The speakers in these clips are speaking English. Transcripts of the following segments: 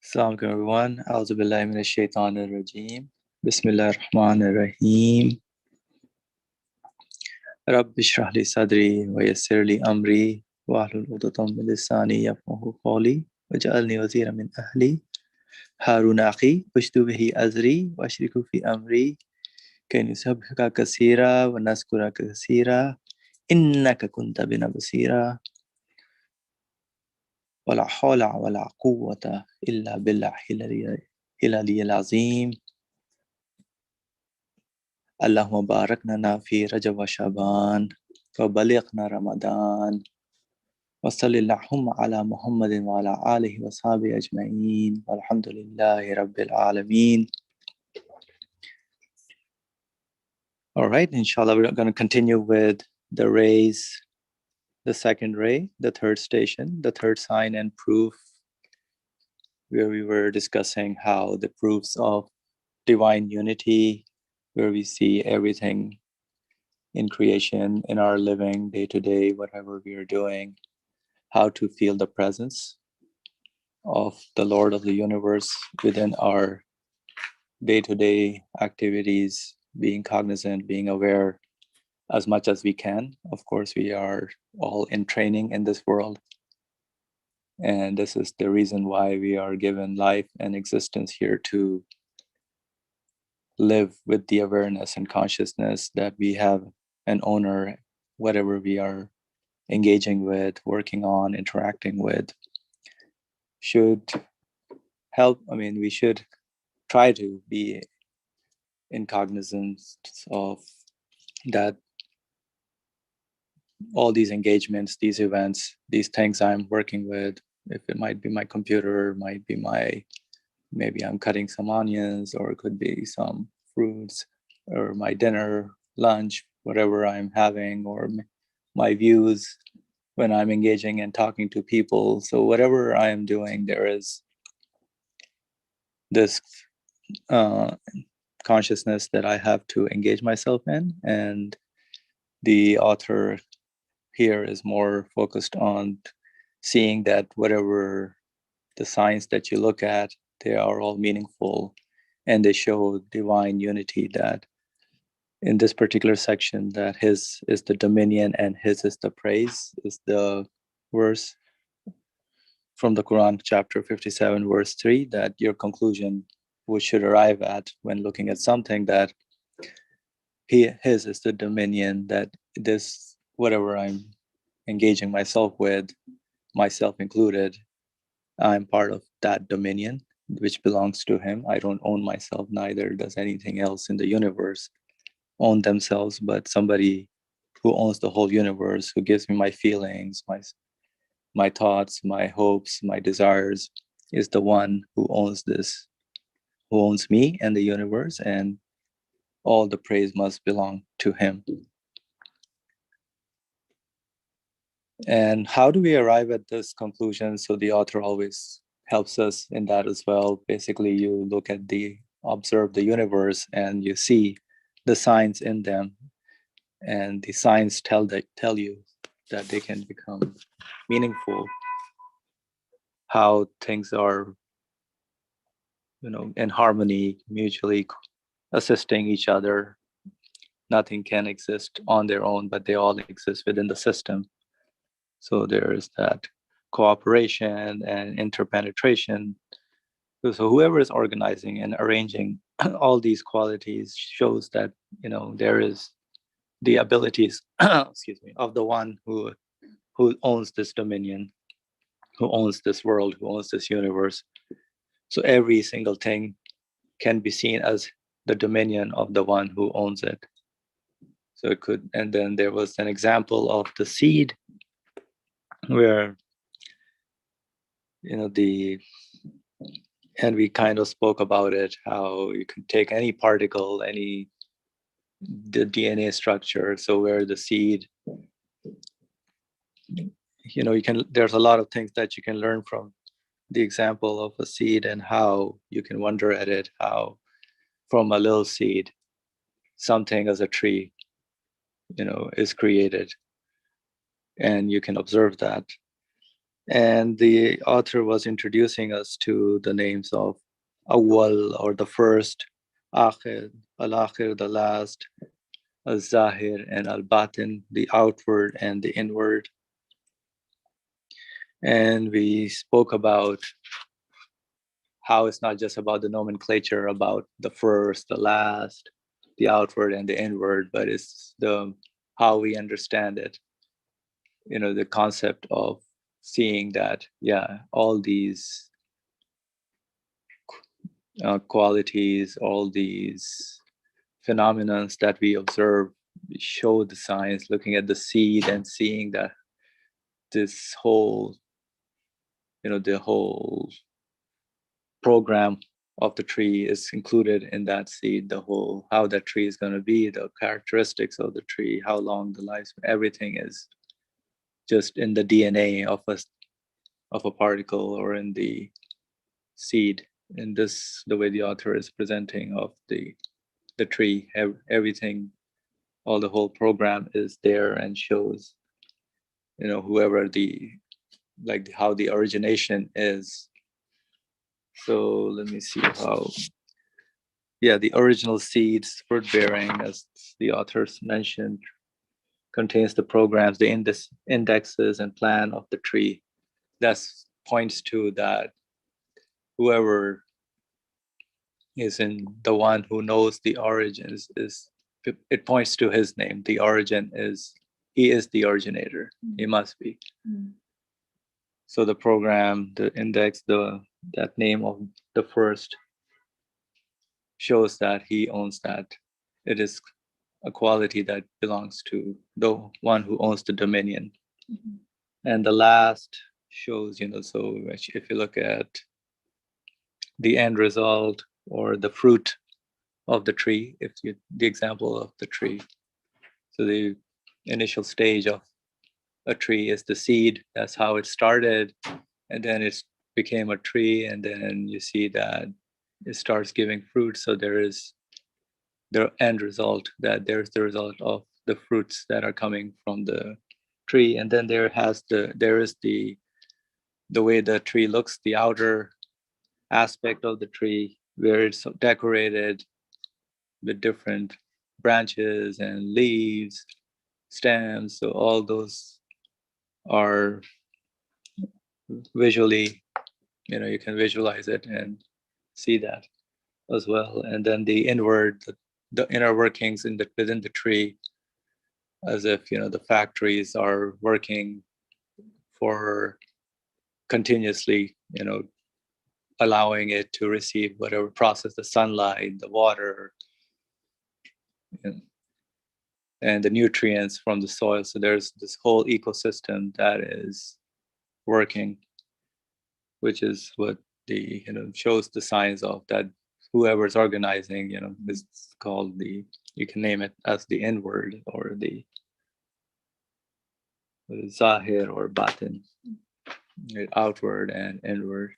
Assalamu alaikum everyone. A'udhu billahi minash shaitanir rajim. Bismillahir rahmanir rahim. Rabbi shrah li sadri wa yassir li amri wahlul 'uqdatam min lisani yafqahu qawli waj'alni waziran min ahli Harun akhi washdu bihi azri washriku fi amri kay nusabbihaka kaseera wa nazkuraka kaseera innaka kunta bina basira wala hawla wala quwwata illa billahil aliyyil azim. Allahumma barak lana fi Rajab wa Shaban wa balighna Ramadan wa sallallahu ala Muhammadin wa ala alihi wa sahbihi ajma'in walhamdulillahi rabbil alameen. All right, inshallah, we're going to continue with the rays, the second ray, the third station, the third sign and proof, where we were discussing how the proofs of divine unity, where we see everything in creation, in our living day to day, whatever we are doing, how to feel the presence of the Lord of the universe within our day to day activities, being cognizant, being aware as much as we can. Of course, we are all in training in this world. And this is the reason why we are given life and existence here, to live with the awareness and consciousness that we have an owner, whatever we are engaging with, working on, interacting with, should help. I mean, we should try to be in cognizance of that all these engagements, these events, these things I'm working with, if it might be my computer, might be maybe I'm cutting some onions, or it could be some fruits, or my dinner, lunch, whatever I'm having, or my views when I'm engaging and talking to people. So whatever I am doing, there is this consciousness that I have to engage myself in. And the author here is more focused on seeing that whatever the signs that you look at, they are all meaningful, and they show divine unity, that in this particular section, that his is the dominion and his is the praise, is the verse from the Quran, chapter 57, verse 3, that your conclusion we should arrive at when looking at something, that his is the dominion, that this, whatever I'm engaging myself with, myself included, I'm part of that dominion which belongs to him. I don't own myself, neither does anything else in the universe own themselves, but somebody who owns the whole universe, who gives me my feelings, my thoughts, my hopes, my desires, is the one who owns this, who owns me and the universe, and all the praise must belong to him. And how do we arrive at this conclusion? So the author always helps us in that as well. Basically, you look at observe the universe, and you see the signs in them, and the signs tell you that they can become meaningful, how things are, in harmony, mutually assisting each other. Nothing can exist on their own, but they all exist within the system. So there is that cooperation and interpenetration. So whoever is organizing and arranging all these qualities shows that, there is the abilities excuse me, of the one who owns this dominion, who owns this world, who owns this universe. So every single thing can be seen as the dominion of the one who owns it. So it could, and then there was an example of the seed, where, and we kind of spoke about it, how you can take any particle, the DNA structure. So where the seed, there's a lot of things that you can learn from the example of a seed, and how you can wonder at it, how from a little seed, something as a tree, is created. And you can observe that. And the author was introducing us to the names of Awwal, or the first, Akhir, Al-Akhir, the last, Al-Zahir, and Al-Batin, the outward and the inward. And we spoke about how it's not just about the nomenclature, about the first, the last, the outward and the inward, but it's the how we understand it. The concept of seeing that, yeah, all these qualities, all these phenomena that we observe, we show the signs, looking at the seed and seeing that this whole, the whole program of the tree is included in that seed, the whole, how that tree is going to be, the characteristics of the tree, how long the life, everything is just in the DNA of a particle, or in the seed. In this, the way the author is presenting of the tree, everything, all the whole program is there, and shows, whoever the, like, how the origination is. So let me see how, yeah, the original seeds, fruit bearing, as the authors mentioned, contains the programs, the indexes and plan of the tree. That points to that whoever is in the one who knows the origins is, it points to his name. The origin is, he is the originator. He must be. So the program, the index, that name of the first shows that he owns that. It is a quality that belongs to the one who owns the dominion. And the last shows, so if you look at the end result, or the fruit of the tree, the example of the tree. So the initial stage of a tree is the seed. That's how it started. And then it became a tree. And then you see that it starts giving fruit. So there is the end result, that there's the result of the fruits that are coming from the tree. And then there is the way the tree looks, the outer aspect of the tree, where it's decorated with different branches and leaves, stems. So all those are visually, you can visualize it and see that as well. And then the inward, the inner workings within the tree, as if, the factories are working for continuously, allowing it to receive whatever process, the sunlight, the water, and the nutrients from the soil. So there's this whole ecosystem that is working, which is what the, shows the signs of that. Whoever's organizing, is called the, you can name it as the inward, or the zahir or batin, outward and inward.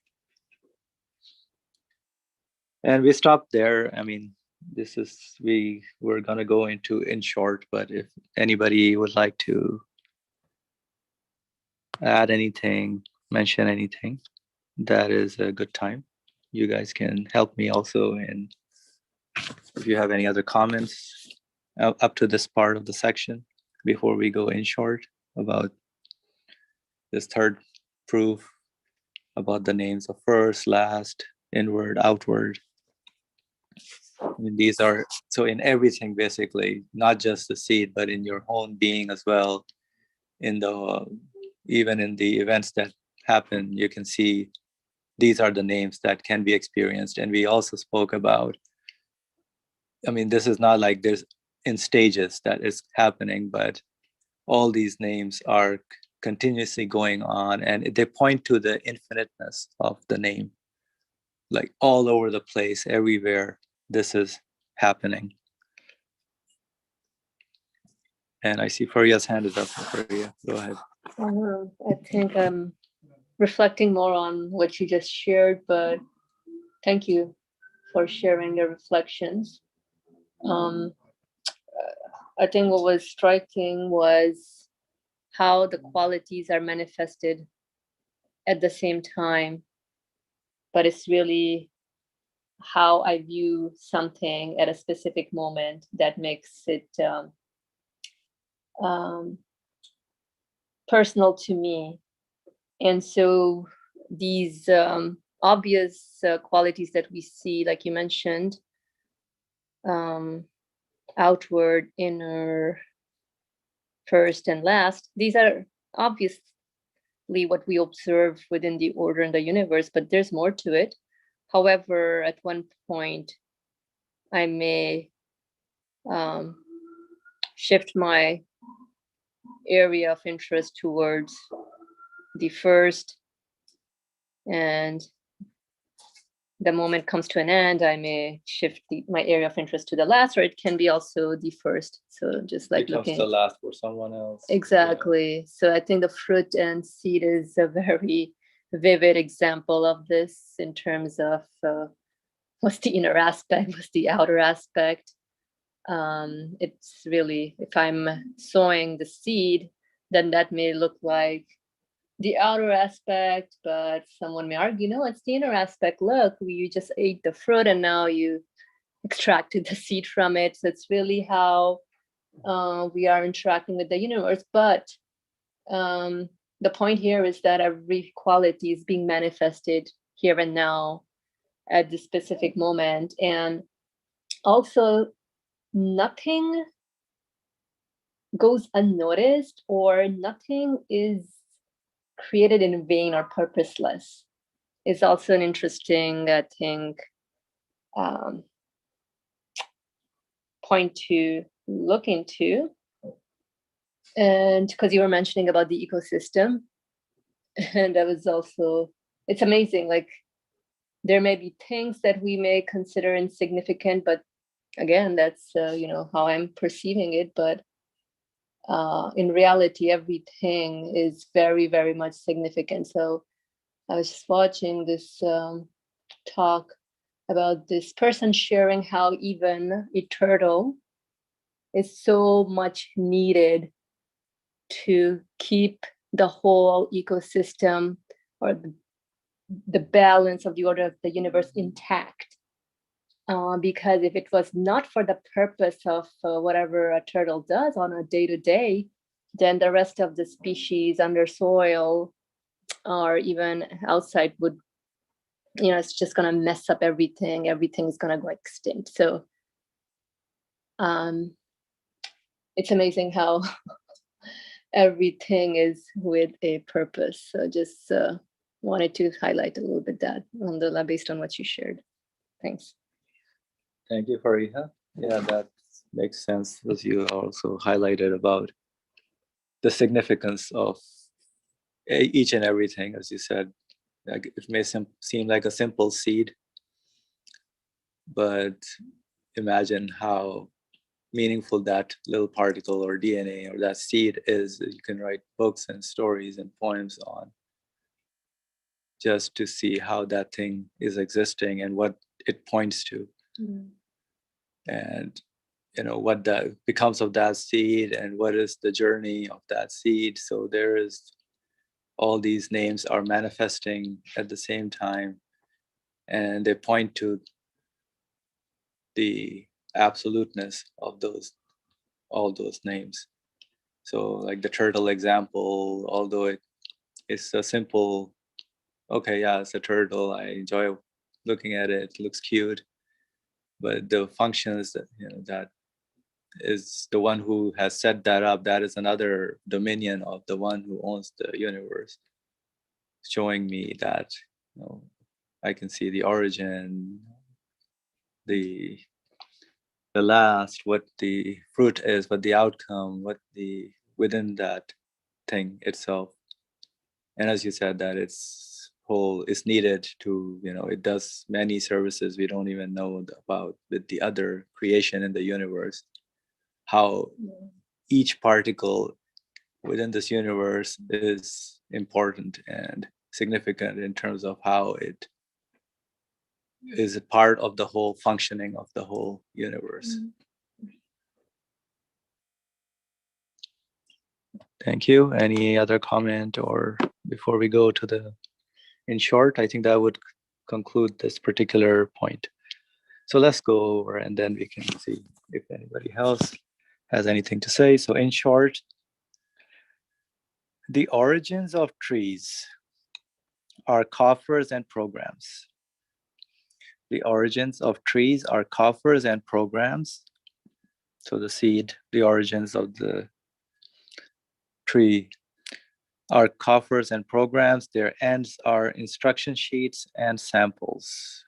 And we stopped there. I mean, this is, we're going to go into in short, but if anybody would like to add anything, mention anything, that is a good time. You guys can help me also, and if you have any other comments up to this part of the section before we go in short about this third proof, about the names of first, last, inward, outward. I mean, these are, so in everything basically, not just the seed, but in your own being as well, even in the events that happen, you can see these are the names that can be experienced. And we also spoke about, I mean, this is not like there's in stages that is happening, but all these names are continuously going on, and they point to the infiniteness of the name, like all over the place, everywhere this is happening. And I see Faria's hand is up. Faria, go ahead. I think I'm reflecting more on what you just shared, but thank you for sharing your reflections. I think what was striking was how the qualities are manifested at the same time, but it's really how I view something at a specific moment that makes it personal to me. And so these obvious qualities that we see, like you mentioned, outward, inner, first, and last, these are obviously what we observe within the order in the universe, but there's more to it. However, at one point, I may shift my area of interest towards the first, and the moment comes to an end, I may shift my area of interest to the last, or it can be also the first. So just like becomes looking the last for someone else. Exactly. Yeah. So I think the fruit and seed is a very vivid example of this in terms of what's the inner aspect, what's the outer aspect. It's really, if I'm sowing the seed, then that may look like the outer aspect, but someone may argue, no, it's the inner aspect. Look, you just ate the fruit and now you extracted the seed from it. So it's really how we are interacting with the universe. But the point here is that every quality is being manifested here and now at this specific moment. And also, nothing goes unnoticed, or nothing is created in vain or purposeless. It's also an interesting, I think, point to look into. And because you were mentioning about the ecosystem, and that was also, it's amazing. Like, there may be things that we may consider insignificant, but again, that's how I'm perceiving it. But in reality, everything is very, very much significant. So I was just watching this talk about this person sharing how even a turtle is so much needed to keep the whole ecosystem, or the balance of the order of the universe, intact. Because if it was not for the purpose of whatever a turtle does on a day-to-day, then the rest of the species under soil or even outside would, it's just going to mess up everything. Everything is going to go extinct. So it's amazing how everything is with a purpose. So just wanted to highlight a little bit that based on what you shared. Thanks. Thank you, Fariha. Yeah, that makes sense, as you also highlighted about the significance of each and everything, as you said. Like, it may seem like a simple seed, but imagine how meaningful that little particle or DNA or that seed is. You can write books and stories and poems on, just to see how that thing is existing and what it points to. And what that becomes of that seed, and what is the journey of that seed. So there is, all these names are manifesting at the same time, and they point to the absoluteness of all those names. So like the turtle example, although it is a simple, okay, yeah, it's a turtle, I enjoy looking at it, it looks cute, but the functions that that is the one who has set that up, that is another dominion of the one who owns the universe, showing me that I can see the origin, the last, what the fruit is, what the outcome, what the within that thing itself. And as you said, that its whole is needed to, it does many services we don't even know about with the other creation in the universe, how each particle within this universe is important and significant in terms of how it is a part of the whole functioning of the whole universe. Thank you. Any other comment, or before we go to the in short, I think that would conclude this particular point. So let's go over and then we can see if anybody else has anything to say. So in short, the origins of trees are coffers and programs. The origins of trees are coffers and programs. So the seed, the origins of the tree are coffers and programs. Their ends are instruction sheets and samples.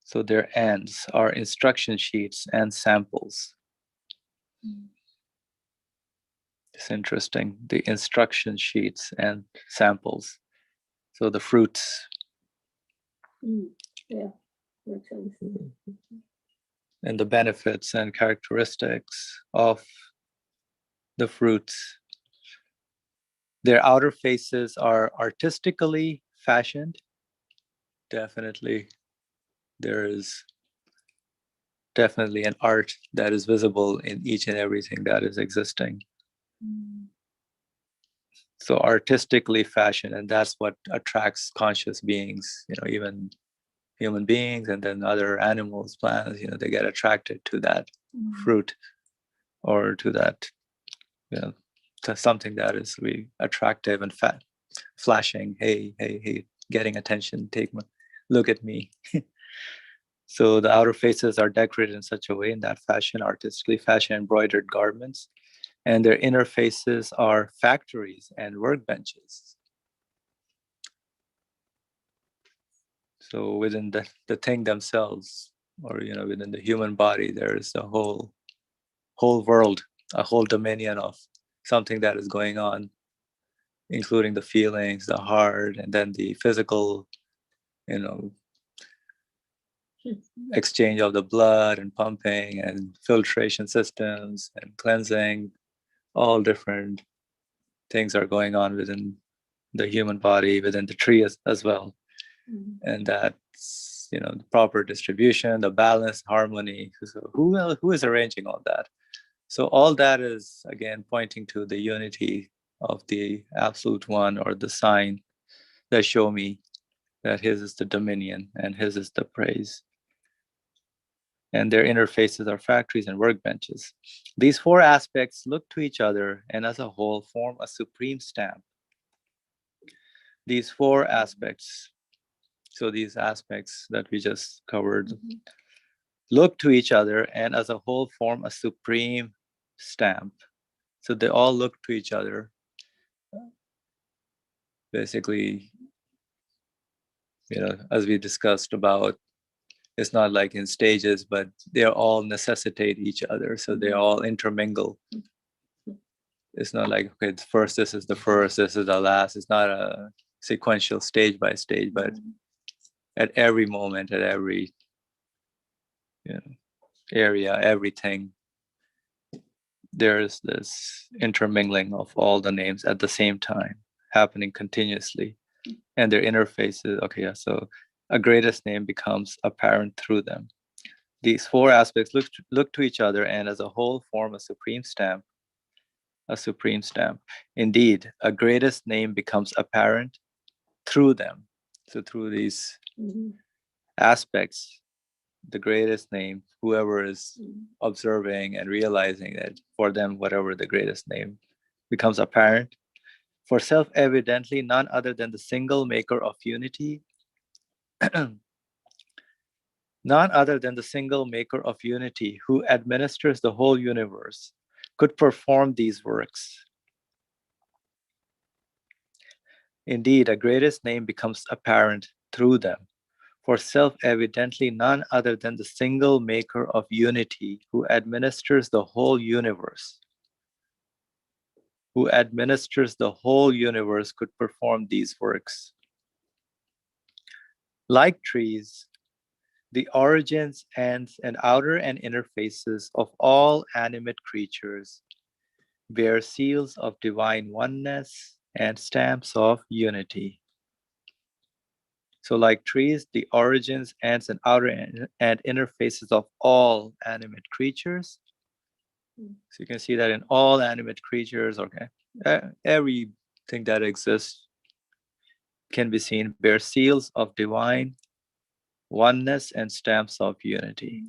So their ends are instruction sheets and samples. It's interesting, the instruction sheets and samples. So the fruits. Yeah, makes sense. And the benefits and characteristics of the fruits. Their outer faces are artistically fashioned. Definitely, there is definitely an art that is visible in each and everything that is existing. So artistically fashioned, and that's what attracts conscious beings, even human beings and then other animals, plants, they get attracted to that fruit or to that, to something that is really attractive and flashing. Hey, getting attention, look at me. So the outer faces are decorated in such a way, in that fashion, artistically fashioned embroidered garments, and their inner faces are factories and workbenches. So within the thing themselves, or within the human body, there is a whole world, a whole dominion of something that is going on, including the feelings, the heart, and then the physical, exchange of the blood and pumping and filtration systems and cleansing. All different things are going on within the human body, within the tree as well. And that's, the proper distribution, the balance, harmony. So who is arranging all that? So all that is, again, pointing to the unity of the absolute one, or the sign that show me that his is the dominion and his is the praise. And their interfaces are factories and workbenches. These four aspects look to each other and as a whole form a supreme stamp. These four aspects, so these aspects that we just covered, look to each other and as a whole form a supreme stamp. So they all look to each other. Basically, as we discussed about, it's not like in stages, but they all necessitate each other. So they all intermingle. It's not like, okay, first this is the first, this is the last. It's not a sequential stage by stage, but at every moment, at every area, everything, there's this intermingling of all the names at the same time, happening continuously. And their interfaces, okay, so a greatest name becomes apparent through them. These four aspects look to each other and as a whole form a supreme stamp. A supreme stamp. Indeed, a greatest name becomes apparent through them. So through these aspects, the greatest name, whoever is observing and realizing that for them, whatever the greatest name becomes apparent. For self-evidently none other than the single maker of unity, none other than the single maker of unity who administers the whole universe could perform these works. Indeed, a greatest name becomes apparent through them. For self-evidently none other than the single maker of unity who administers the whole universe, could perform these works. Like trees, the origins, ends, and outer and inner faces of all animate creatures bear seals of divine oneness and stamps of unity. So like trees, the origins, ends, and outer and inner faces of all animate creatures. So you can see that in all animate creatures, okay, everything that exists can be seen bear seals of divine oneness and stamps of unity.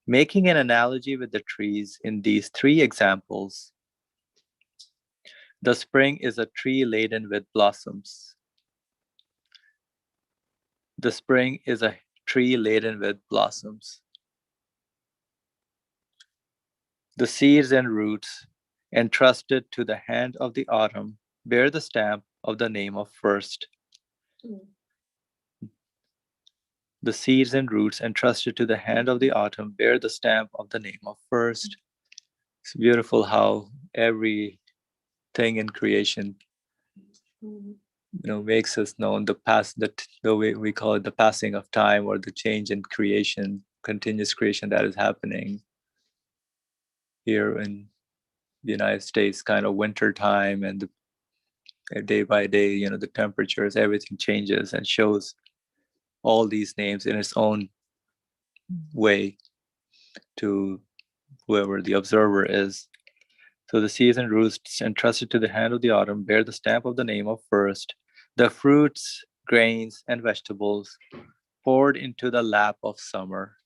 Making an analogy with the trees in these three examples, the spring is a tree laden with blossoms. The spring is a tree laden with blossoms. The seeds and roots, entrusted to the hand of the autumn, bear the stamp of the name of first. The seeds and roots entrusted to the hand of the autumn bear the stamp of the name of first. It's beautiful how everything in creation, makes us known the way we call it the passing of time, or the change in creation, continuous creation that is happening here in the United States, kind of winter time, and day by day, the temperatures, everything changes and shows all these names in its own way to whoever the observer is. So the seeds and roots entrusted to the hand of the autumn bear the stamp of the name of first. The fruits, grains, and vegetables poured into the lap of summer.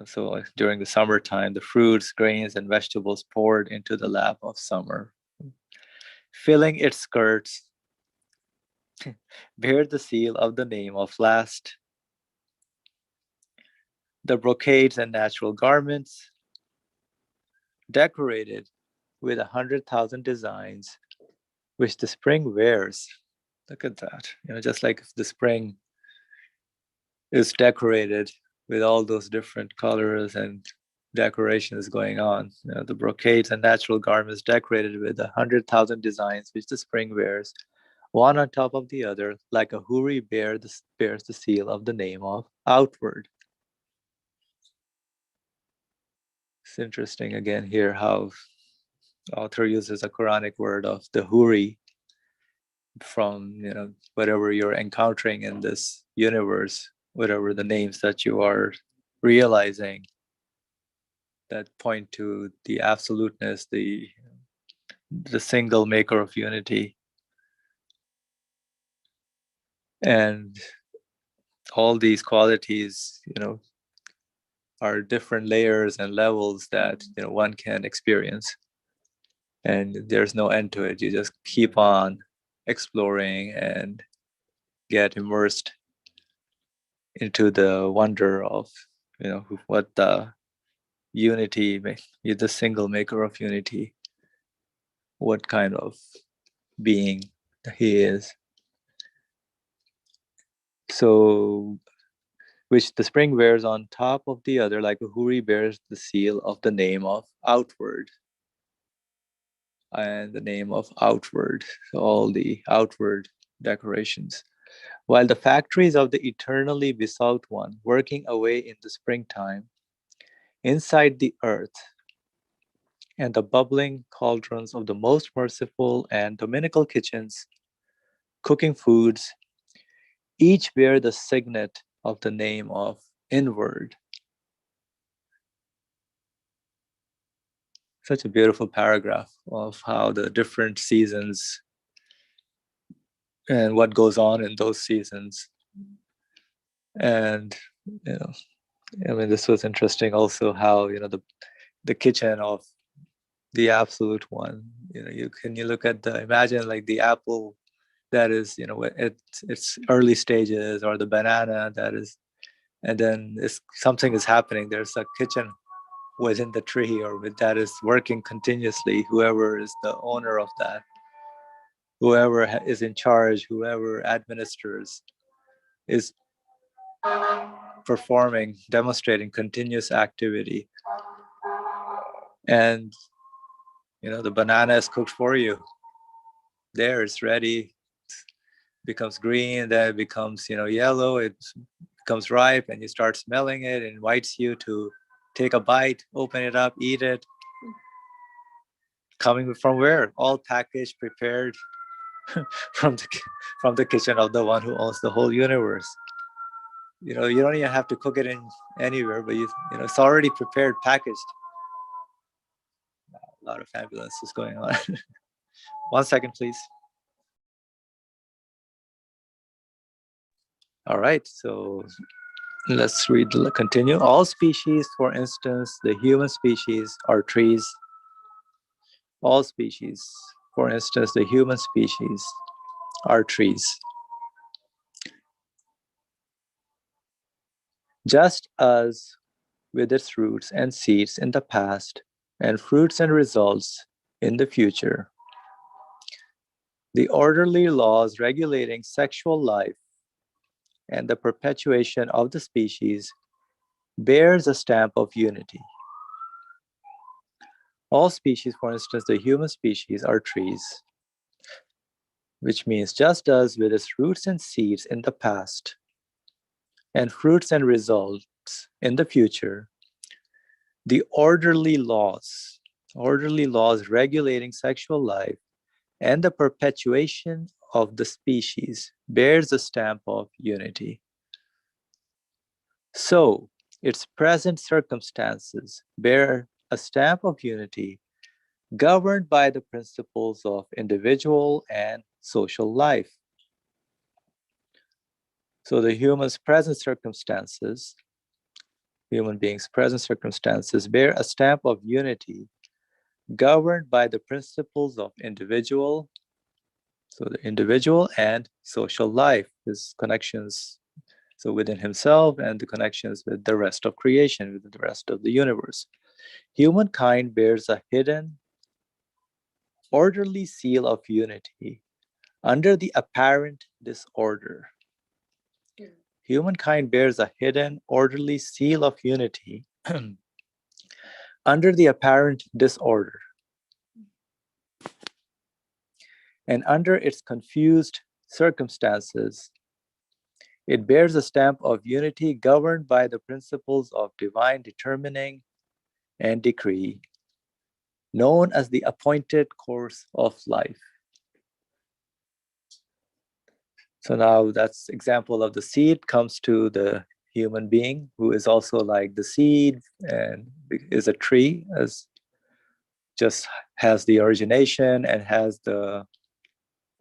So during the summertime, the fruits, grains, and vegetables poured into the lap of summer. Filling its skirts, bear the seal of the name of last. The brocades and natural garments, decorated with 100,000 designs, which the spring wears. Look at that. Just like the spring is decorated with all those different colors and decorations going on. The brocades and natural garments decorated with 100,000 designs, which the spring wears, one on top of the other, like a houri bears the seal of the name of outward. It's interesting again here how the author uses a Quranic word of the houri from whatever you're encountering in this universe, whatever the names that you are realizing that point to the absoluteness, the single maker of unity, and all these qualities are different layers and levels that one can experience, and there's no end to it. You just keep on exploring and get immersed into the wonder of what the unity, you're the single maker of unity, what kind of being he is. So, which the spring wears on top of the other, like a houri bears the seal of the name of outward, and the name of outward, so all the outward decorations. While the factories of the eternally besought one, working away in the springtime, inside the earth, and the bubbling cauldrons of the most merciful and dominical kitchens, cooking foods, each bear the signet of the name of inward. Such a beautiful paragraph of how the different seasons and what goes on in those seasons. And this was interesting also how the kitchen of the absolute one. You look at imagine like the apple that is its early stages, or the banana that is, and then something is happening. There's a kitchen within the tree, or that is working continuously. Whoever is the owner of that, whoever is in charge, whoever administers, is performing, demonstrating continuous activity. And the banana is cooked for you. There, it's ready. Becomes green, then it becomes yellow, it becomes ripe, and you start smelling it. It invites you to take a bite, open it up, eat it. Coming from where? All packaged, prepared from the kitchen of the one who owns the whole universe. You don't even have to cook it in anywhere, but it's already prepared, packaged. A lot of ambulances going on. 1 second, please. All right, so let's continue. All species, for instance, the human species, are trees. All species, for instance, the human species, are trees. Just as with its roots and seeds in the past, and fruits and results in the future, the orderly laws regulating sexual life and the perpetuation of the species bears a stamp of unity. All species, for instance, the human species, are trees, which means just as with its roots and seeds in the past, and fruits and results in the future, the orderly laws regulating sexual life and the perpetuation of the species bears a stamp of unity. So, its present circumstances bear a stamp of unity governed by the principles of individual and social life. So the human beings' present circumstances bear a stamp of unity governed by the principles of individual and social life, his connections, so within himself and the connections with the rest of creation, with the rest of the universe. Humankind bears a hidden, orderly seal of unity under the apparent disorder. Humankind bears a hidden, orderly seal of unity under the apparent disorder. And under its confused circumstances, it bears a stamp of unity governed by the principles of divine determining and decree, known as the appointed course of life. So now that's example of the seed comes to the human being, who is also like the seed and is a tree, as just has the origination and has a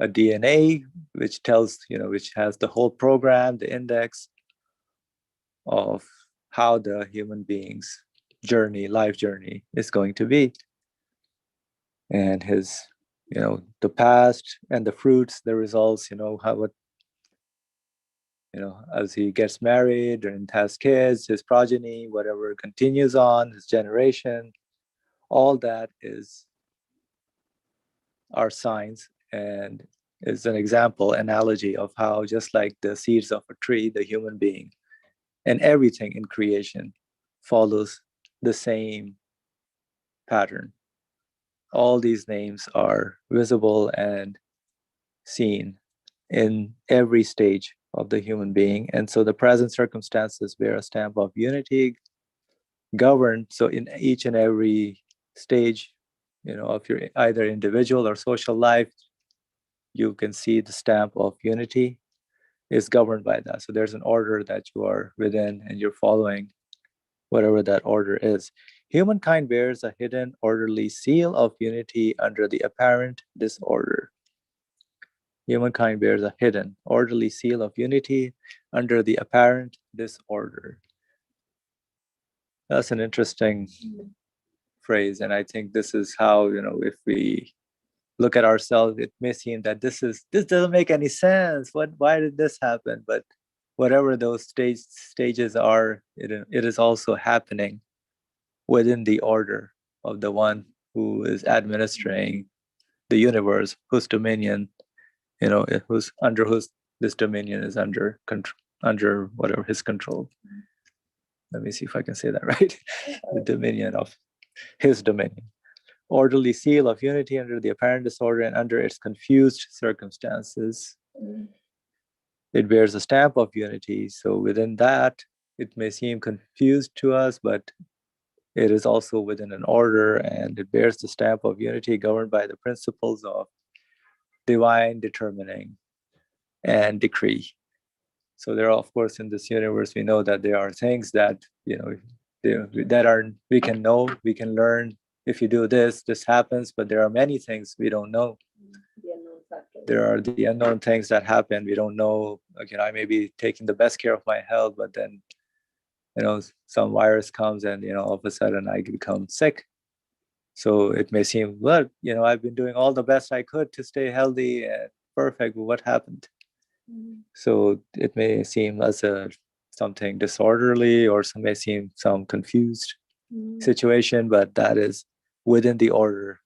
DNA which tells, which has the whole program, the index of how the human being's life journey is going to be. And his, the past and the fruits, the results, as he gets married and has kids, his progeny, whatever continues on, his generation, all that is our signs and is an example, analogy of how just like the seeds of a tree, the human being and everything in creation follows the same pattern. All these names are visible and seen in every stage of the human being. And so the present circumstances bear a stamp of unity governed. So in each and every stage, of your either individual or social life, you can see the stamp of unity is governed by that. So there's an order that you are within and you're following whatever that order is. Humankind bears a hidden, orderly seal of unity under the apparent disorder. Humankind bears a hidden, orderly seal of unity under the apparent disorder. That's an interesting phrase. And I think this is how, if we look at ourselves, it may seem that this doesn't make any sense. Why did this happen? But whatever those stages are, it is also happening within the order of the one who is administering the universe, whose dominion, whose this dominion is under whatever his control. Let me see if I can say that right. The dominion of his dominion. Orderly seal of unity under the apparent disorder and under its confused circumstances. It bears a stamp of unity. So within that, it may seem confused to us, but it is also within an order, and it bears the stamp of unity governed by the principles of divine determining and decree. So there are, of course, in this universe, we know that there are things that, we can know, we can learn. If you do this, this happens, but there are many things we don't know. there are the unknown things that happen. We don't know, like, I may be taking the best care of my health, but then, some virus comes and, all of a sudden I become sick. So it may seem, well, I've been doing all the best I could to stay healthy and perfect, but what happened? So it may seem as something disorderly, or some may seem some confused situation, but that is within the order,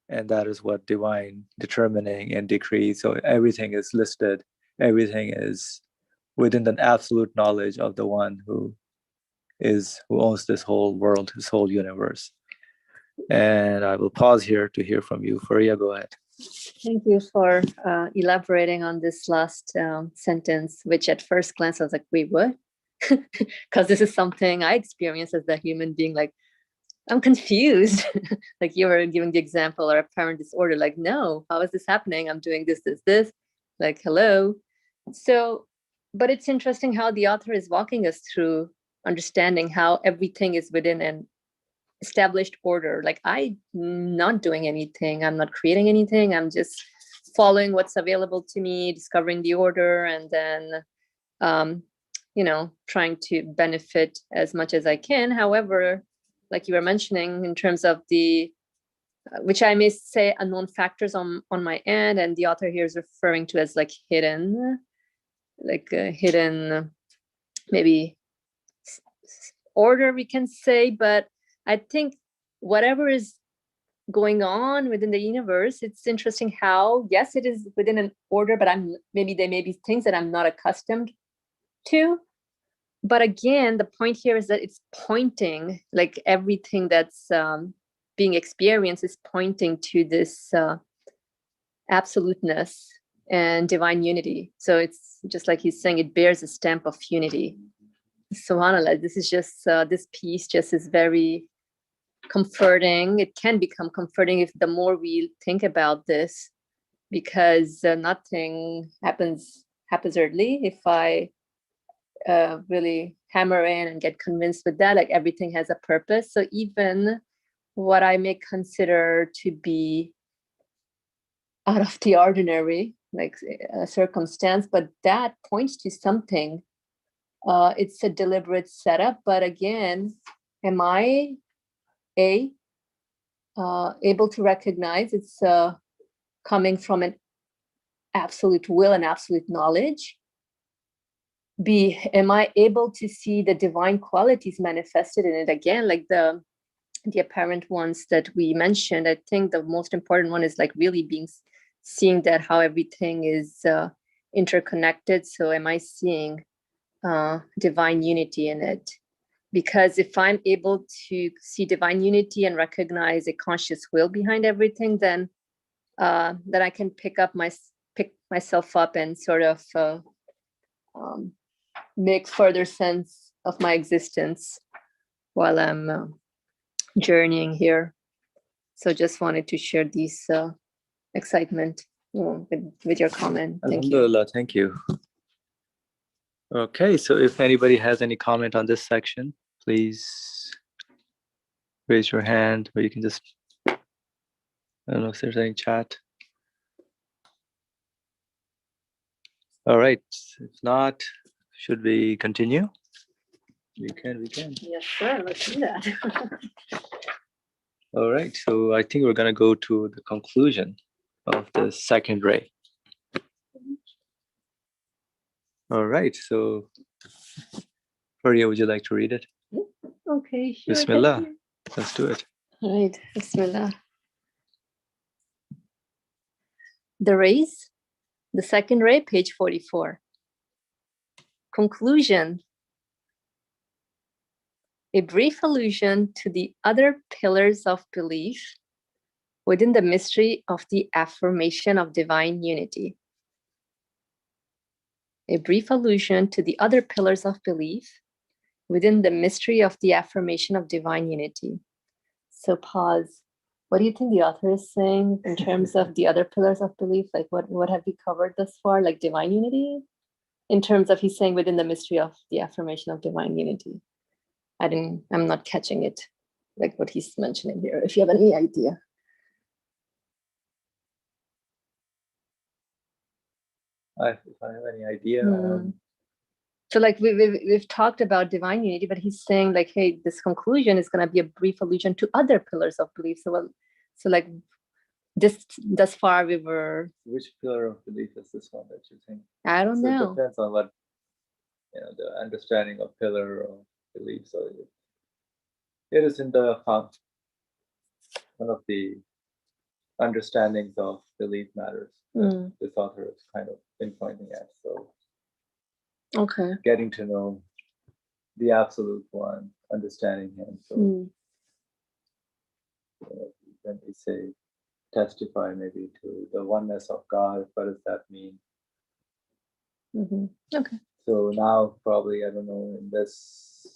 and that is what divine determining and decree. So everything is listed, everything is within the absolute knowledge of the one who owns this whole world, this whole universe. And I will pause here to hear from you. Faria, go ahead. Thank you for elaborating on this last sentence, which at first glance I was like, wait, what? Because this is something I experience as a human being. Like, I'm confused. Like you were giving the example, or apparent disorder. Like, no, how is this happening? I'm doing this. Like, hello. So, but it's interesting how the author is walking us through understanding how everything is within an established order. Like, I'm not doing anything. I'm not creating anything. I'm just following what's available to me, discovering the order, and then, trying to benefit as much as I can. However, like you were mentioning, in terms of the, which I may say unknown factors on my end, and the author here is referring to as like hidden, maybe order, we can say. But I think whatever is going on within the universe, it's interesting how, yes, it is within an order, but there may be things that I'm not accustomed to. But again, the point here is that it's pointing, like everything that's being experienced is pointing to this absoluteness and divine unity. So it's just like he's saying, it bears a stamp of unity. SubhanAllah, this is just, this piece just is very comforting. It can become comforting if the more we think about this, because nothing happens haphazardly. If I really hammer in and get convinced with that, like everything has a purpose. So even what I may consider to be out of the ordinary, like a circumstance, but that points to something. It's a deliberate setup. But again, am I able to recognize it's coming from an absolute will and absolute knowledge? B, am I able to see the divine qualities manifested in it? Again, like the apparent ones that we mentioned, I think the most important one is like really seeing that how everything is interconnected. So am I seeing divine unity in it? Because if I'm able to see divine unity and recognize a conscious will behind everything, then I can pick myself up and sort of make further sense of my existence while I'm journeying here. So just wanted to share this excitement with your comment. Thank you. Thank you. Okay, so if anybody has any comment on this section, please raise your hand, or you can just, I don't know if there's any chat. All right, if not, should we continue? We can. Yes, sir. Let's do that. All right, so I think we're going to go to the conclusion of the second ray. All right, so Faria, would you like to read it? Okay, sure. Bismillah. Let's do it. All right, Bismillah. The rays, the second ray, page 44. Conclusion. A brief allusion to the other pillars of belief within the mystery of the affirmation of divine unity. A brief allusion to the other pillars of belief within the mystery of the affirmation of divine unity. So pause. What do you think the author is saying in terms of the other pillars of belief? Like what have we covered thus far? Like divine unity? In terms of, he's saying within the mystery of the affirmation of divine unity. I'm not catching it, like what he's mentioning here. If you have any idea. if I have any idea. So like we've talked about divine unity, but he's saying like, hey, this conclusion is going to be a brief allusion to other pillars of belief. So like this thus far we were. Which pillar of belief is this one that you think? I don't know. It depends on what the understanding of pillar of belief. So it is in the one of the understandings of belief matters that this author is kind of pinpointing at. So okay, getting to know the absolute one, understanding him. So when we say testify maybe to the oneness of God, what does that mean? Okay. So now probably, I don't know, in this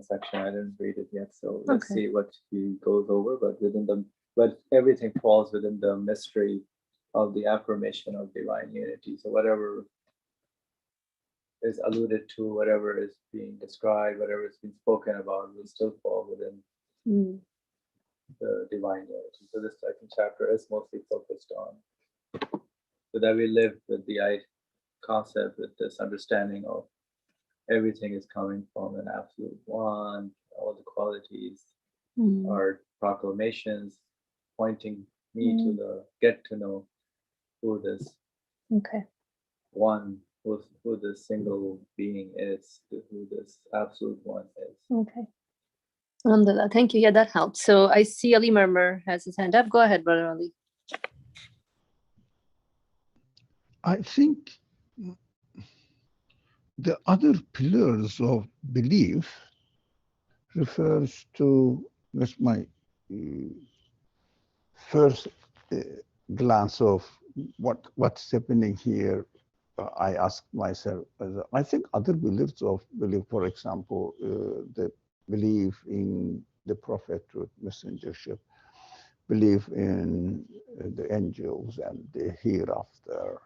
section, I didn't read it yet. So let's see what he goes over, but everything falls within the mystery of the affirmation of divine unity. So whatever is alluded to, whatever is being described, whatever is being spoken about will still fall within the divine unity. So this second chapter is mostly focused on so that we live with the concept, with this understanding of everything is coming from an absolute one, all the qualities are proclamations pointing me to get to know who this one, who this single being is, who this absolute one is. Okay. Alhamdulillah. Thank you. Yeah, that helps. So I see Ali Murmur has his hand up. Go ahead, Brother Ali. I think the other pillars of belief refers to, that's my first glance of what's happening here. I ask myself, I think other beliefs of belief, for example, the belief in the prophethood, messengership, belief in the angels and the hereafter.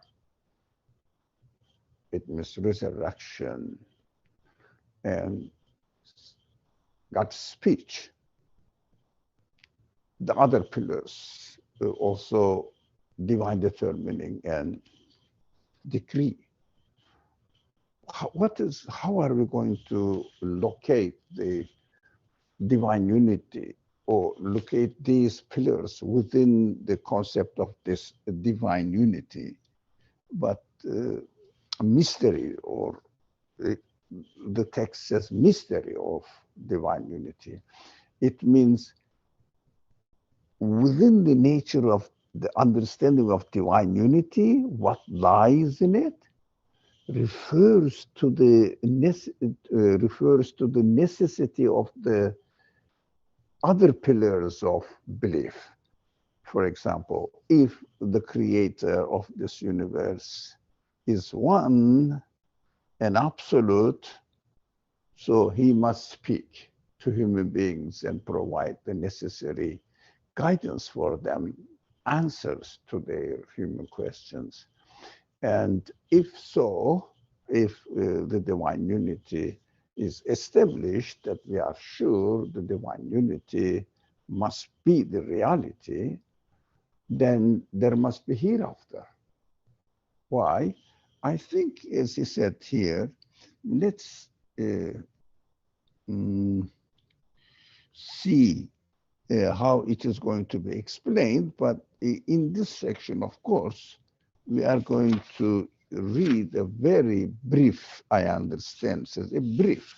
It means resurrection and God's speech. The other pillars also divine determining and decree. How are we going to locate the divine unity or locate these pillars within the concept of this divine unity? But a mystery, or the text says mystery of divine unity. It means within the nature of the understanding of divine unity, what lies in it refers to the necessity of the other pillars of belief. For example, if the creator of this universe is one and absolute, so he must speak to human beings and provide the necessary guidance for them, answers to their human questions. And if so, if the divine unity is established, that we are sure the divine unity must be the reality, then there must be hereafter. Why? I think, as he said here, let's see how it is going to be explained. But in this section, of course, we are going to read a very brief, I understand, says a brief.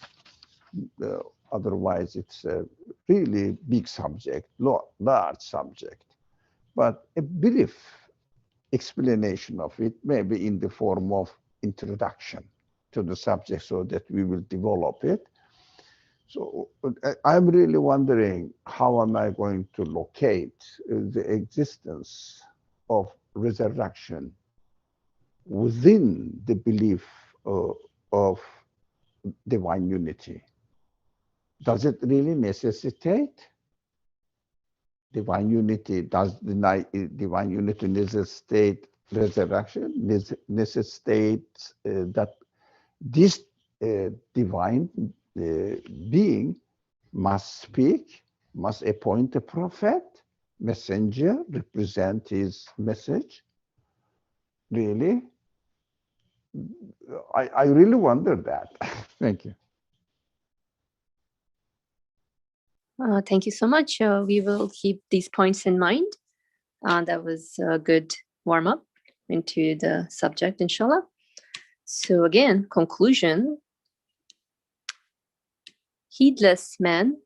Otherwise, it's a really big subject, large subject. But a brief explanation of it, maybe in the form of introduction to the subject, so that we will develop it. So I'm really wondering, how am I going to locate the existence of resurrection within the belief of divine unity? Does it really necessitate divine unity? Does divine unity necessitate resurrection? Necessitates that this divine being must speak, must appoint a prophet, messenger, represent his message? Really? I really wonder that. Thank you. Thank you so much. We will keep these points in mind. That was a good warm-up into the subject, inshallah. So again, conclusion. Heedless man,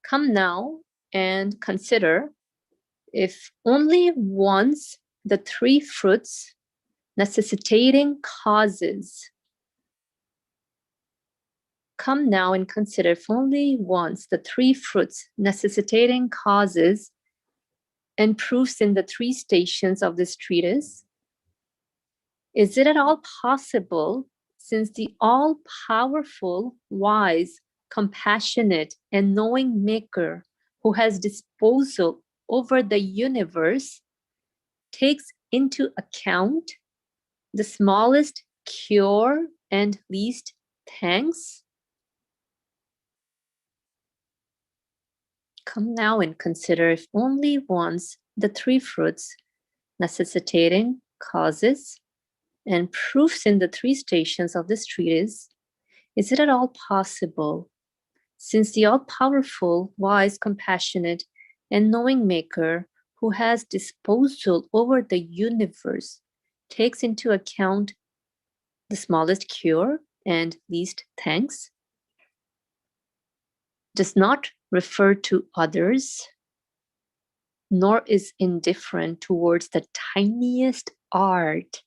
come now and consider if only once the three fruits necessitating causes. Come now and consider if only once the three fruits necessitating causes and proofs in the three stations of this treatise. Is it at all possible, since the all-powerful, wise, compassionate, and knowing maker who has disposal over the universe takes into account the smallest cure and least thanks? Come now and consider if only once the three fruits necessitating causes and proofs in the three stations of this treatise, is it at all possible, since the all-powerful, wise, compassionate, and knowing maker who has disposal over the universe takes into account the smallest cure and least thanks, does not refer to others, nor is indifferent towards the tiniest art,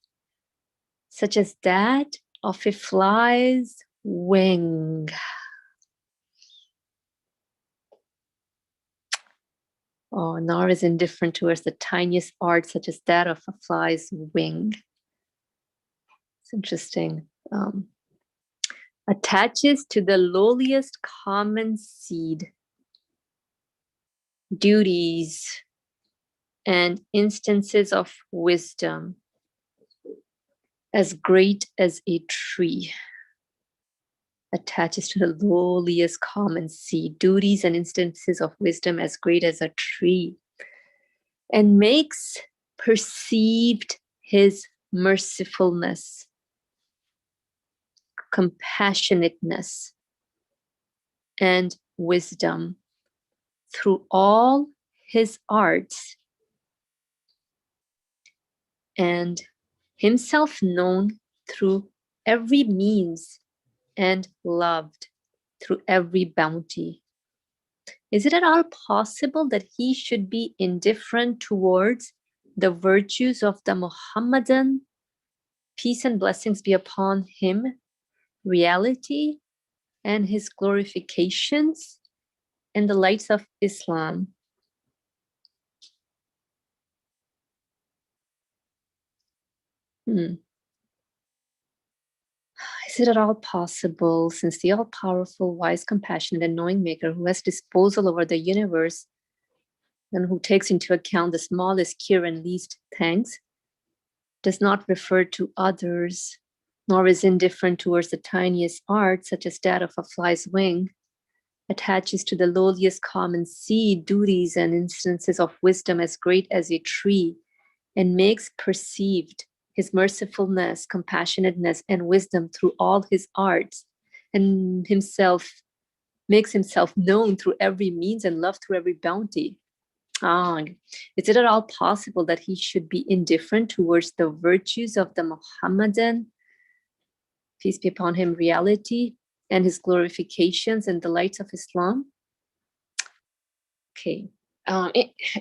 such as that of a fly's wing. Oh, nor is indifferent towards the tiniest art, such as that of a fly's wing. It's interesting. Attaches to the lowliest common seed, duties, and instances of wisdom, as great as a tree. Attaches to the lowliest common seed, duties and instances of wisdom as great as a tree, and makes perceived his mercifulness, compassionateness, and wisdom through all his arts, and himself known through every means and loved through every bounty. Is it at all possible that he should be indifferent towards the virtues of the Muhammadan, peace and blessings be upon him, reality, and his glorifications, and the lights of Islam? Is it at all possible, since the all-powerful, wise, compassionate, and knowing maker who has disposal over the universe and who takes into account the smallest cure and least thanks, does not refer to others, nor is indifferent towards the tiniest art, such as that of a fly's wing, attaches to the lowliest common seed, duties and instances of wisdom as great as a tree, and makes perceived his mercifulness, compassionateness, and wisdom through all his arts, and himself makes himself known through every means and loved through every bounty. Is it at all possible that he should be indifferent towards the virtues of the Muhammadan, peace be upon him, reality, and his glorifications and the lights of Islam? Okay.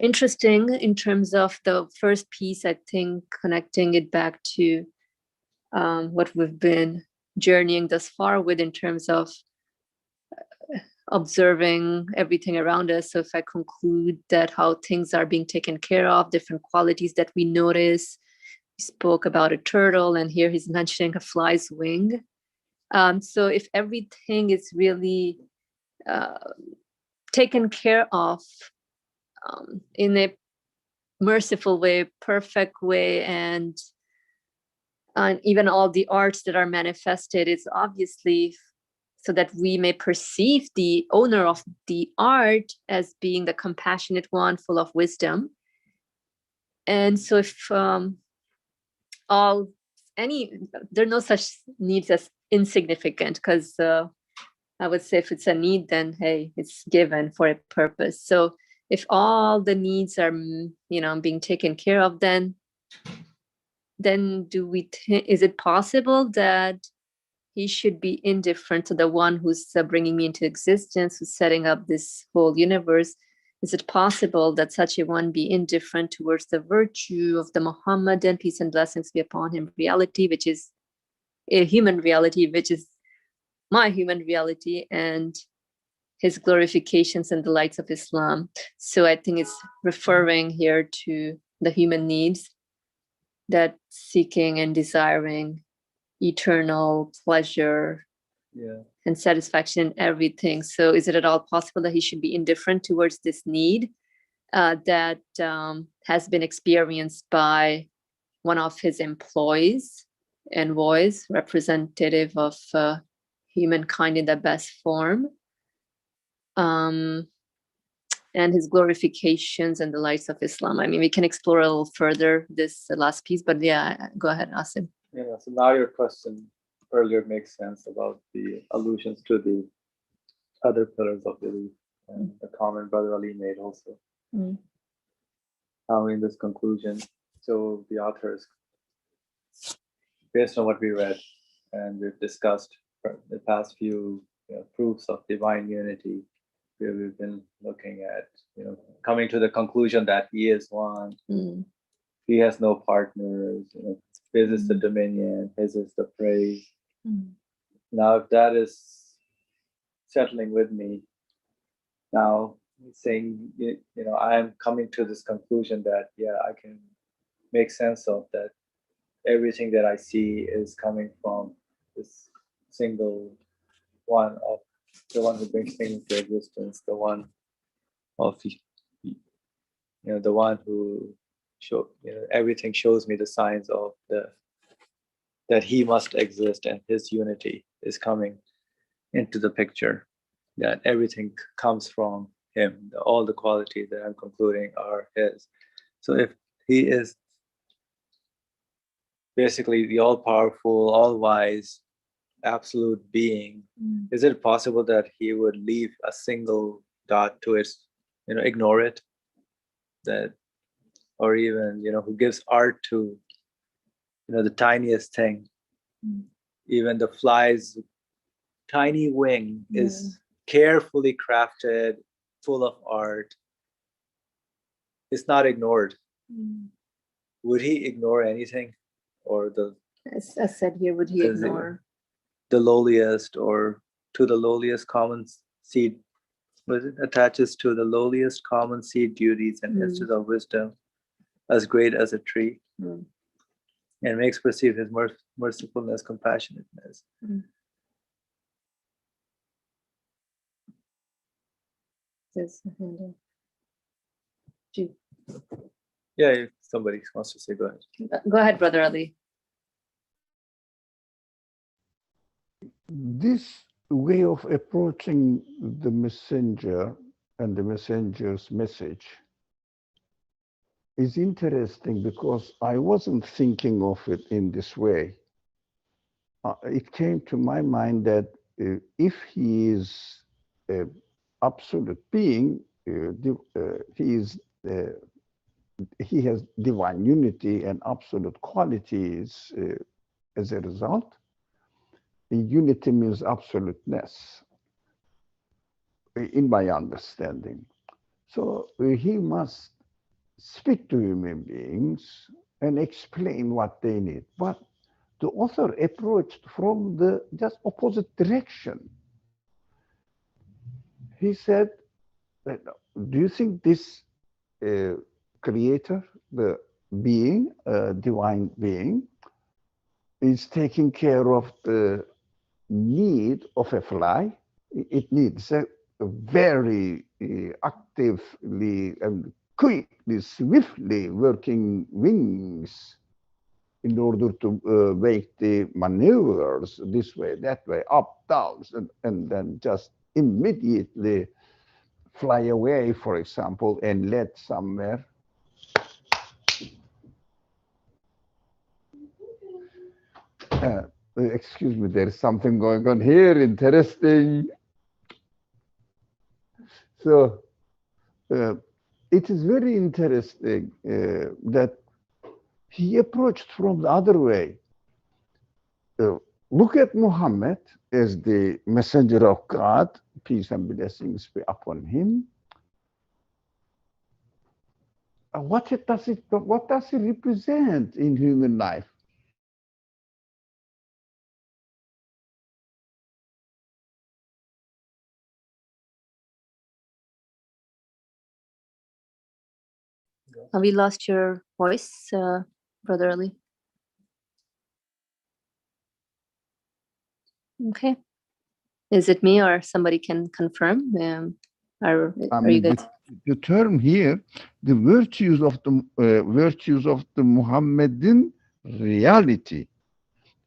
Interesting in terms of the first piece, I think, connecting it back to what we've been journeying thus far with in terms of observing everything around us. So if I conclude that how things are being taken care of, different qualities that we notice, we spoke about a turtle, and here he's mentioning a fly's wing. So if everything is really taken care of in a merciful way, perfect way, and even all the arts that are manifested, it's obviously so that we may perceive the owner of the art as being the compassionate one, full of wisdom. And so if all there are no such needs as insignificant, because I would say if it's a need, then hey, it's given for a purpose. So if all the needs are, being taken care of, then is it possible that he should be indifferent to the one who's bringing me into existence, who's setting up this whole universe? Is it possible that such a one be indifferent towards the virtue of the Muhammadan, peace and blessings be upon him, reality, which is a human reality, which is my human reality, and his glorifications and the lights of Islam? So I think it's referring here to the human needs, that seeking and desiring eternal pleasure and satisfaction in everything. So is it at all possible that he should be indifferent towards this need that has been experienced by one of his envoys, representative of humankind in the best form, and his glorifications and the lights of Islam? I mean, we can explore a little further this last piece, but yeah, go ahead, Asim. Yeah, so now your question earlier makes sense about the allusions to the other pillars of belief, and the comment Brother Ali made also. Now in this conclusion, so the authors, based on what we read and we've discussed the past few proofs of divine unity, where we've been looking at, coming to the conclusion that he is one. He has no partners. His is the dominion. His is the praise. Now, if that is settling with me, now saying, I am coming to this conclusion that, I can make sense of that. Everything that I see is coming from this single one, of the one who brings things into existence, the one of, the one who everything shows me the signs of that he must exist, and his unity is coming into the picture, that everything comes from him. All the qualities that I'm concluding are his. So if he is basically the all-powerful, all-wise, absolute being, is it possible that he would leave a single dot to it, ignore it? That, or even, who gives art to, the tiniest thing, even the fly's tiny wing is carefully crafted, full of art. It's not ignored. Would he ignore anything? Or as I said here, would he ignore the lowliest, or to the lowliest common seed? Was it attaches to the lowliest common seed duties and instances of wisdom, as great as a tree, and makes perceive his mercifulness, compassionateness. There's a hand up. Yeah, if somebody wants to say, go ahead. Go ahead, Brother Ali. This way of approaching the messenger and the messenger's message is interesting, because I wasn't thinking of it in this way. It came to my mind that if he is an absolute being, he has divine unity and absolute qualities as a result. Unity means absoluteness, in my understanding. So he must speak to human beings and explain what they need. But the author approached from the just opposite direction. He said, do you think this creator, the being, divine being, is taking care of the need of a fly? It needs a very actively and quickly, swiftly working wings in order to make the maneuvers this way, that way, up, down, and then just immediately fly away, for example, and let somewhere. Excuse me, there is something going on here, interesting. So it is very interesting that he approached from the other way. Look at Muhammad as the messenger of God, peace and blessings be upon him. What does it represent in human life? Have we lost your voice, Brother Ali? Okay. Is it me or somebody can confirm? Are you good? The term here, the virtues of the Muhammadan reality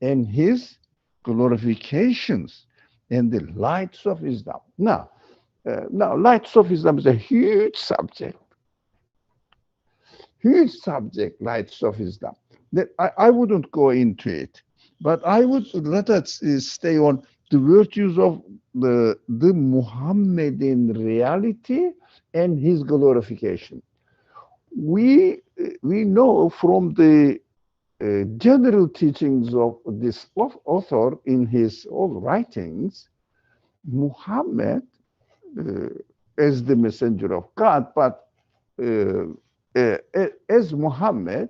and his glorifications and the lights of Islam. Now, lights of Islam is a huge subject. Huge subject, lights of Islam. That I wouldn't go into it, but I would let us stay on the virtues of the Muhammadan reality and his glorification. We know from the general teachings of this author in his old writings, Muhammad as the messenger of God, but as Muhammad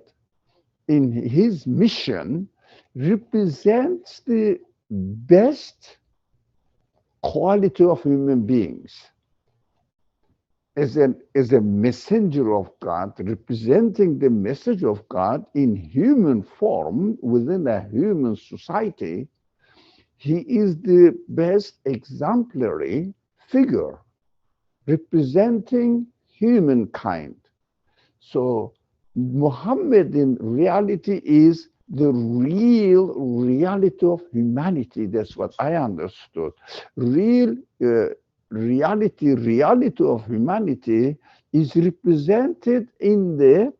in his mission represents the best quality of human beings. As a messenger of God, representing the message of God in human form within a human society, he is the best exemplary figure representing humankind. So Muhammad in reality is the real reality of humanity. That's what I understood. Real reality of humanity is represented in the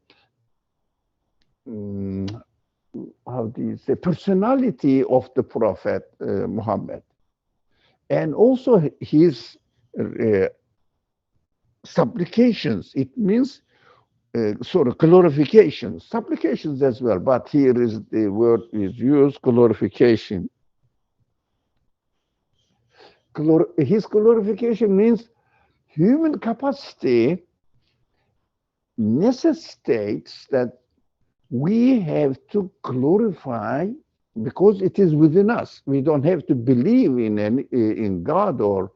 how do you say, personality of the Prophet Muhammad, and also his supplications. It means sort of glorifications, supplications as well, but here is the word is used, glorification. His glorification means human capacity necessitates that we have to glorify because it is within us. We don't have to believe in God or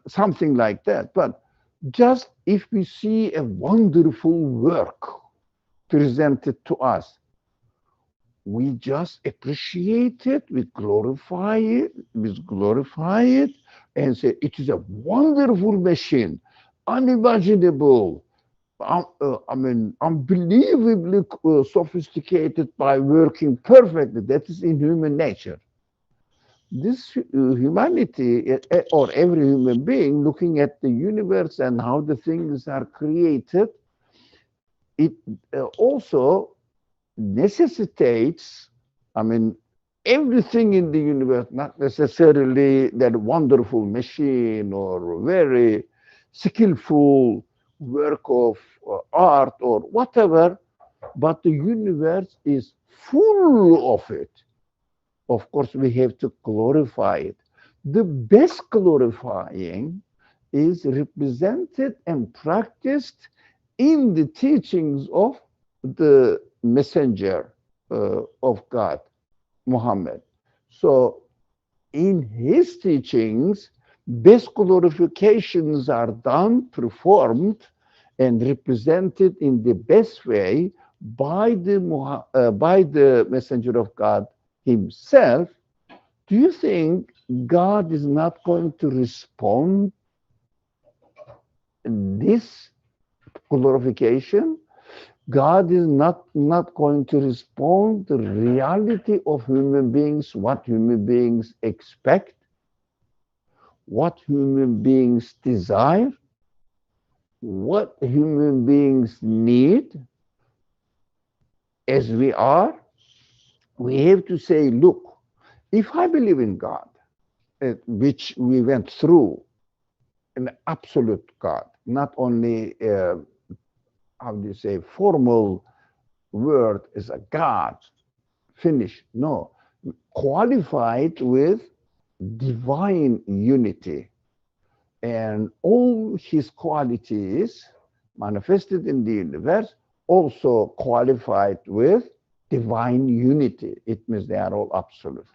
something like that, but just if we see a wonderful work presented to us, we just appreciate it, we glorify it, and say it is a wonderful machine, unimaginable. Unbelievably sophisticated by working perfectly. That is in human nature. This humanity, or every human being, looking at the universe and how the things are created, it also necessitates, everything in the universe, not necessarily that wonderful machine or very skillful work of art or whatever, but the universe is full of it. Of course, we have to glorify it. The best glorifying is represented and practiced in the teachings of the messenger of God, Muhammad. So in his teachings, best glorifications are done, performed, and represented in the best way by the messenger of God himself. Do you think God is not going to respond this glorification? God is not going to respond to the reality of human beings, what human beings expect, what human beings desire, what human beings need as we are. we have to say, look, if I believe in God, which we went through, an absolute God, not only, how do you say, formal word is a God, finish. No, qualified with divine unity. And all his qualities manifested in the universe also qualified with divine unity. It means they are all absolute.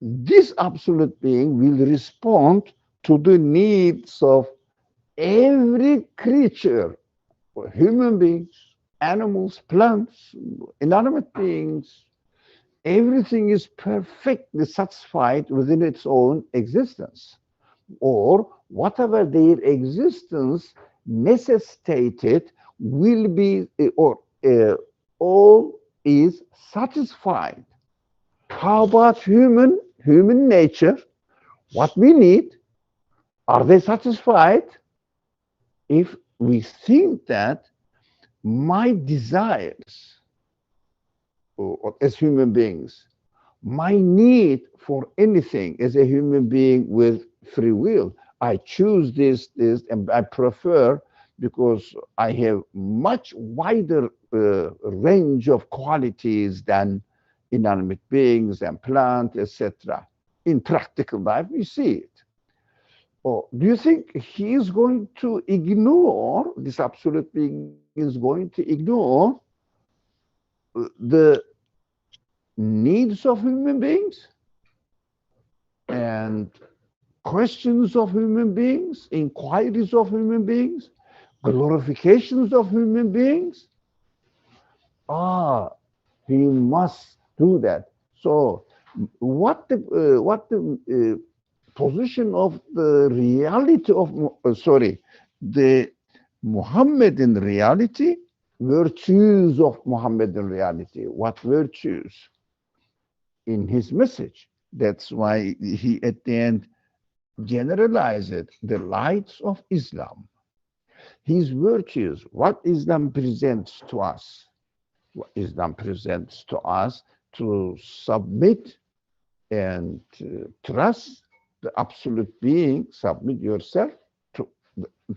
This absolute being will respond to the needs of every creature, human beings, animals, plants, inanimate beings. Everything is perfectly satisfied within its own existence, or whatever their existence necessitated will be, or all is satisfied. How about human nature? What we need, are they satisfied? If we think that my desires, as human beings, my need for anything as a human being with free will, I choose this, and I prefer, because I have much wider range of qualities than inanimate beings and plants, etc. In practical life, we see it. Or do you think he is going to ignore, this absolute being is going to ignore the needs of human beings and questions of human beings, inquiries of human beings, glorifications of human beings? Ah, he must do that. So, what the position of the reality of the Muhammadan reality, virtues of Muhammadan reality? What virtues in his message? That's why he at the end generalized the lights of Islam, his virtues, what Islam presents to us. What Islam presents to us, to submit and trust the absolute being, submit yourself to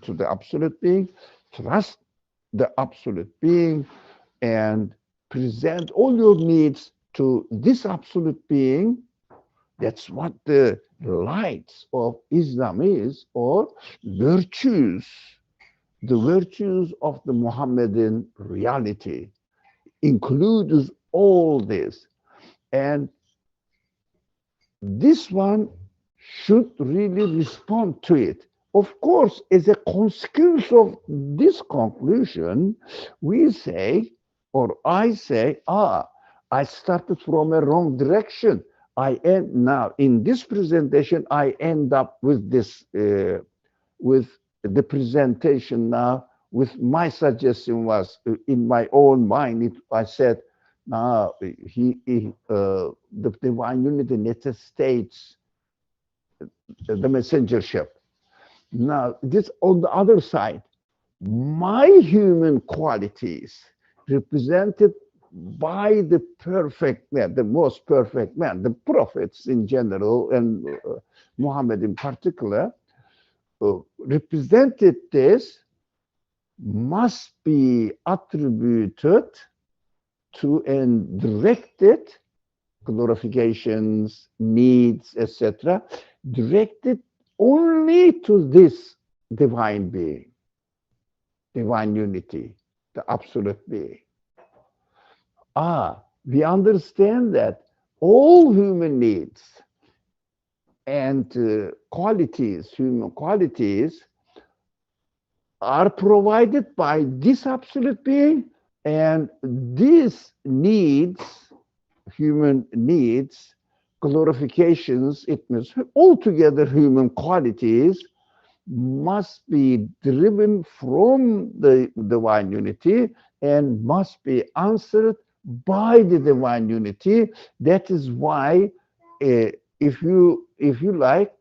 to the absolute being, trust the absolute being, and present all your needs to this absolute being. That's what the lights of Islam is, or virtues, the virtues of the Muhammadan reality includes all this. And this one should really respond to it. Of course, as a consequence of this conclusion, we say, or I say, I started from a wrong direction. I end now in this presentation, I end up with this, with the presentation now, with my suggestion was in my own mind. I said, now the divine unity necessitates the messengership. Now, this on the other side, my human qualities represented by the perfect man, the most perfect man, the prophets in general, and Muhammad in particular, represented this, must be attributed to and directed glorifications, needs, etc., directed only to this divine being, divine unity, the absolute being. We understand that all human needs and qualities, human qualities, are provided by this absolute being, and these needs, human needs, glorifications, it means altogether human qualities, must be driven from the divine unity and must be answered by the divine unity. That is why, if you like,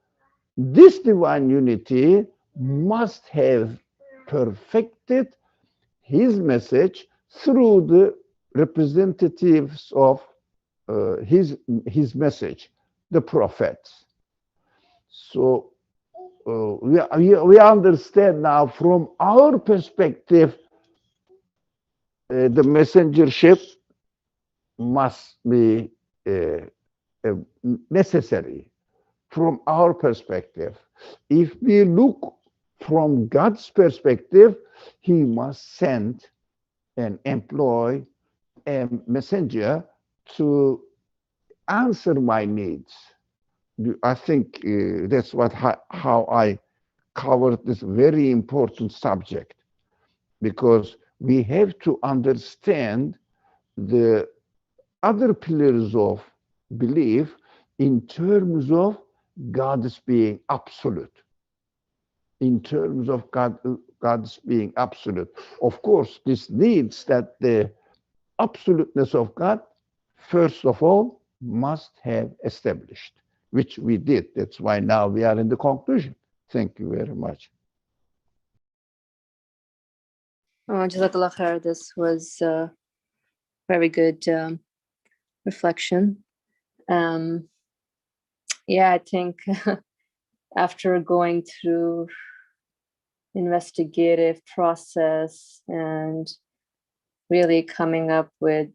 this divine unity must have perfected his message through the representatives of his message, the prophets. So we understand now from our perspective, the messengership must be necessary from our perspective. If we look from God's perspective, he must send and employ a messenger to answer my needs. I think that's how I covered this very important subject, because we have to understand the other pillars of belief in terms of God's being absolute. In terms of God's being absolute. Of course, this needs that the absoluteness of God, first of all, must have established, which we did. That's why now we are in the conclusion. Thank you very much. Jazakallah khair. This was a very good reflection. Yeah, I think after going through investigative process and really coming up with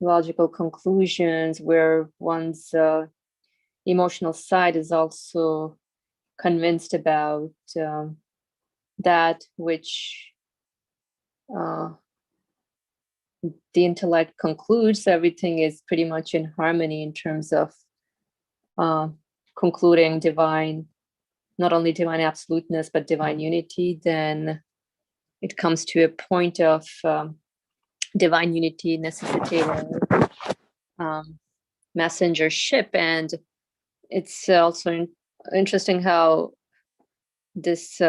logical conclusions where one's emotional side is also convinced about that which the intellect concludes, everything is pretty much in harmony in terms of concluding divine, not only divine absoluteness, but divine unity, then it comes to a point of divine unity necessitating messengership. And it's also interesting how this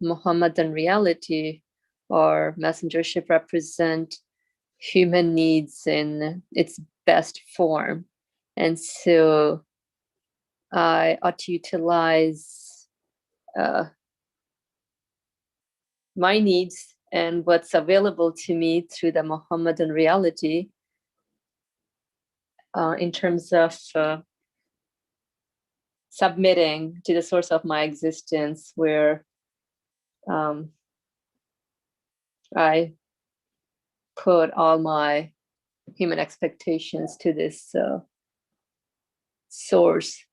Muhammadan reality or messengership represent human needs in its best form. And so I ought to utilize my needs and what's available to me through the Muhammadan reality in terms of submitting to the source of my existence, where I put all my human expectations to this source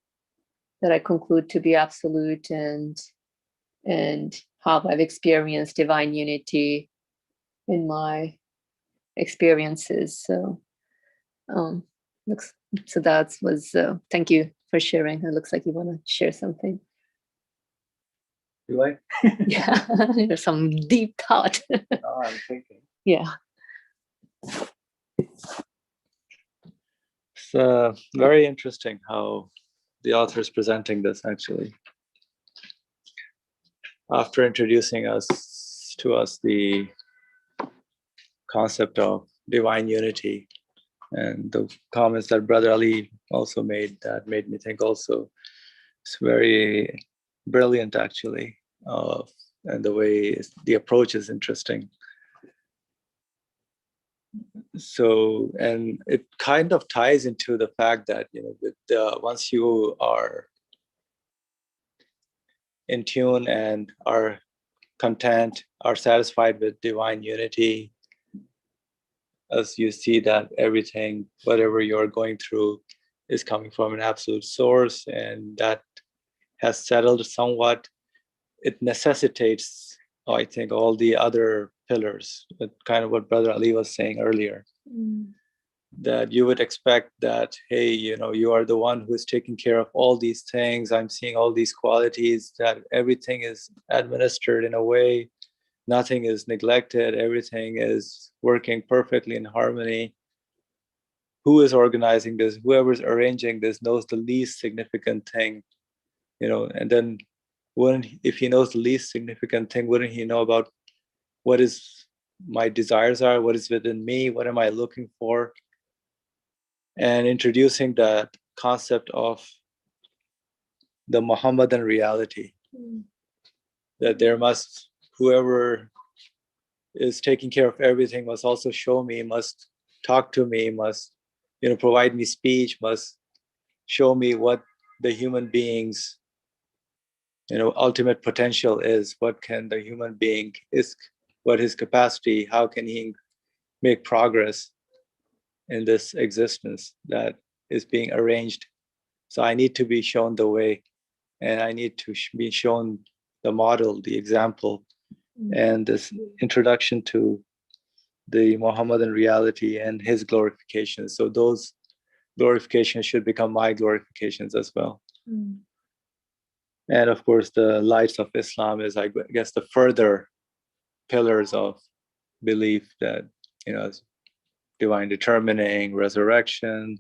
that I conclude to be absolute, and how I've experienced divine unity in my experiences. So that was thank you for sharing. It looks like you want to share something. Do I? Yeah, there's some deep thought. Oh, I'm thinking. Yeah. It's very interesting how the author is presenting this, actually. After introducing to us the concept of divine unity, and the comments that Brother Ali also made, that made me think also. It's very brilliant, actually, and the way the approach is interesting. So, and it kind of ties into the fact that, with once you are in tune and are content, are satisfied with divine unity, as you see that everything, whatever you're going through, is coming from an absolute source, and that has settled somewhat, it necessitates, I think, all the other pillars, kind of what Brother Ali was saying earlier, that you would expect that, hey, you are the one who is taking care of all these things. I'm seeing all these qualities, that everything is administered in a way, nothing is neglected, everything is working perfectly in harmony. Who is organizing this? Whoever's arranging this knows the least significant thing, and then if he knows the least significant thing, wouldn't he know about what is my desires are, what is within me, what am I looking for? And introducing that concept of the Muhammadan reality, that whoever is taking care of everything must also show me, must talk to me, must, provide me speech, must show me what the human being's, ultimate potential is. What can the human being is, what his capacity, how can he make progress in this existence that is being arranged. So I need to be shown the way, and I need to be shown the model, the example, and this introduction to the Mohammedan reality and his glorification. So those glorifications should become my glorifications as well. And of course, the lights of Islam is, I guess, the further pillars of belief that, divine determining, resurrection.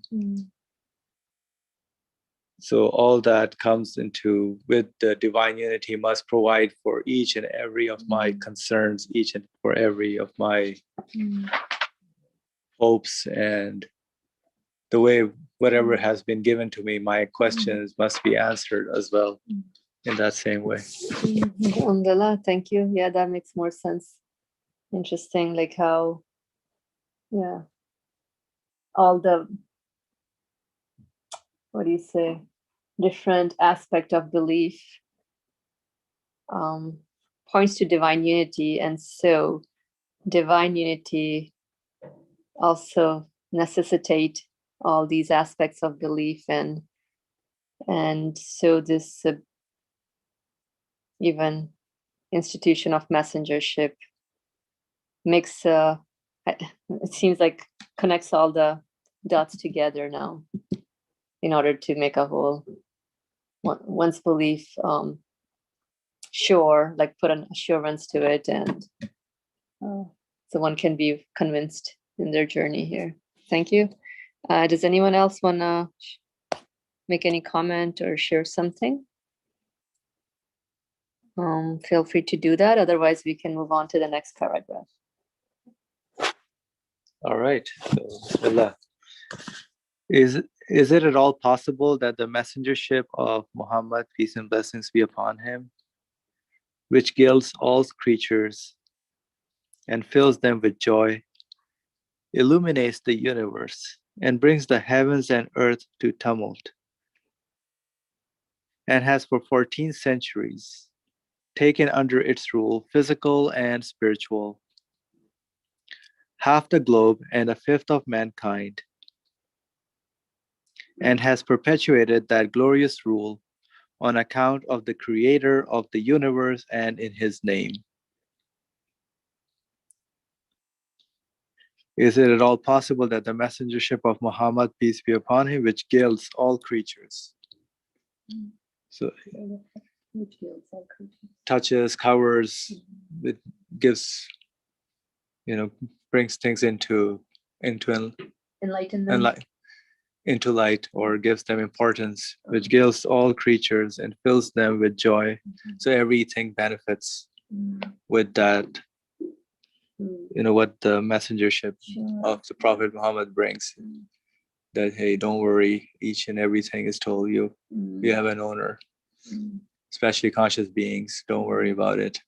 So all that comes into, with the divine unity, must provide for each and every of my concerns, each and for every of my hopes, and the way whatever has been given to me, my questions must be answered as well in that same way. Alhamdulillah, thank you. Yeah, that makes more sense. Interesting, like how, all the, what do you say, different aspect of belief points to divine unity, and so divine unity also necessitate all these aspects of belief, and so this even institution of messengership makes it seems like connects all the dots together now in order to make a whole one's belief sure, like put an assurance to it, and so one can be convinced in their journey here. Thank you. Does anyone else want to make any comment or share something? Feel free to do that. Otherwise, we can move on to the next paragraph. All right. So, Bismillah. Is it at all possible that the messengership of Muhammad, peace and blessings be upon him, which gilds all creatures and fills them with joy, illuminates the universe and brings the heavens and earth to tumult, and has for 14 centuries taken under its rule physical and spiritual, half the globe and a fifth of mankind, and has perpetuated that glorious rule on account of the creator of the universe and in his name. Is it at all possible that the messengership of Muhammad, peace be upon him, which gilds all creatures, so touches, covers, it gives, brings things into Enlightenment. Into light, or gives them importance, which gilds all creatures and fills them with joy. So everything benefits with that, what the messengership of the Prophet Muhammad brings. That, hey, don't worry, each and everything is told you. You have an owner, especially conscious beings. Don't worry about it.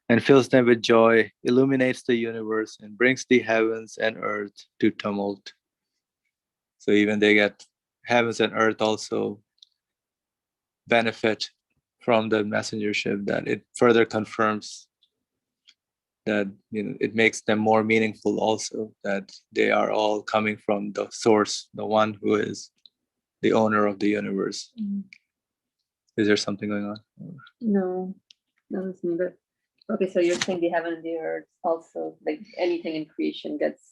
And fills them with joy, illuminates the universe, and brings the heavens and earth to tumult. So even they get, heavens and earth also benefit from the messengership, that it further confirms that, it makes them more meaningful also, that they are all coming from the source, the one who is the owner of the universe. Is there something going on? No, that was me. But okay, so you're saying the heaven and the earth also, like anything in creation gets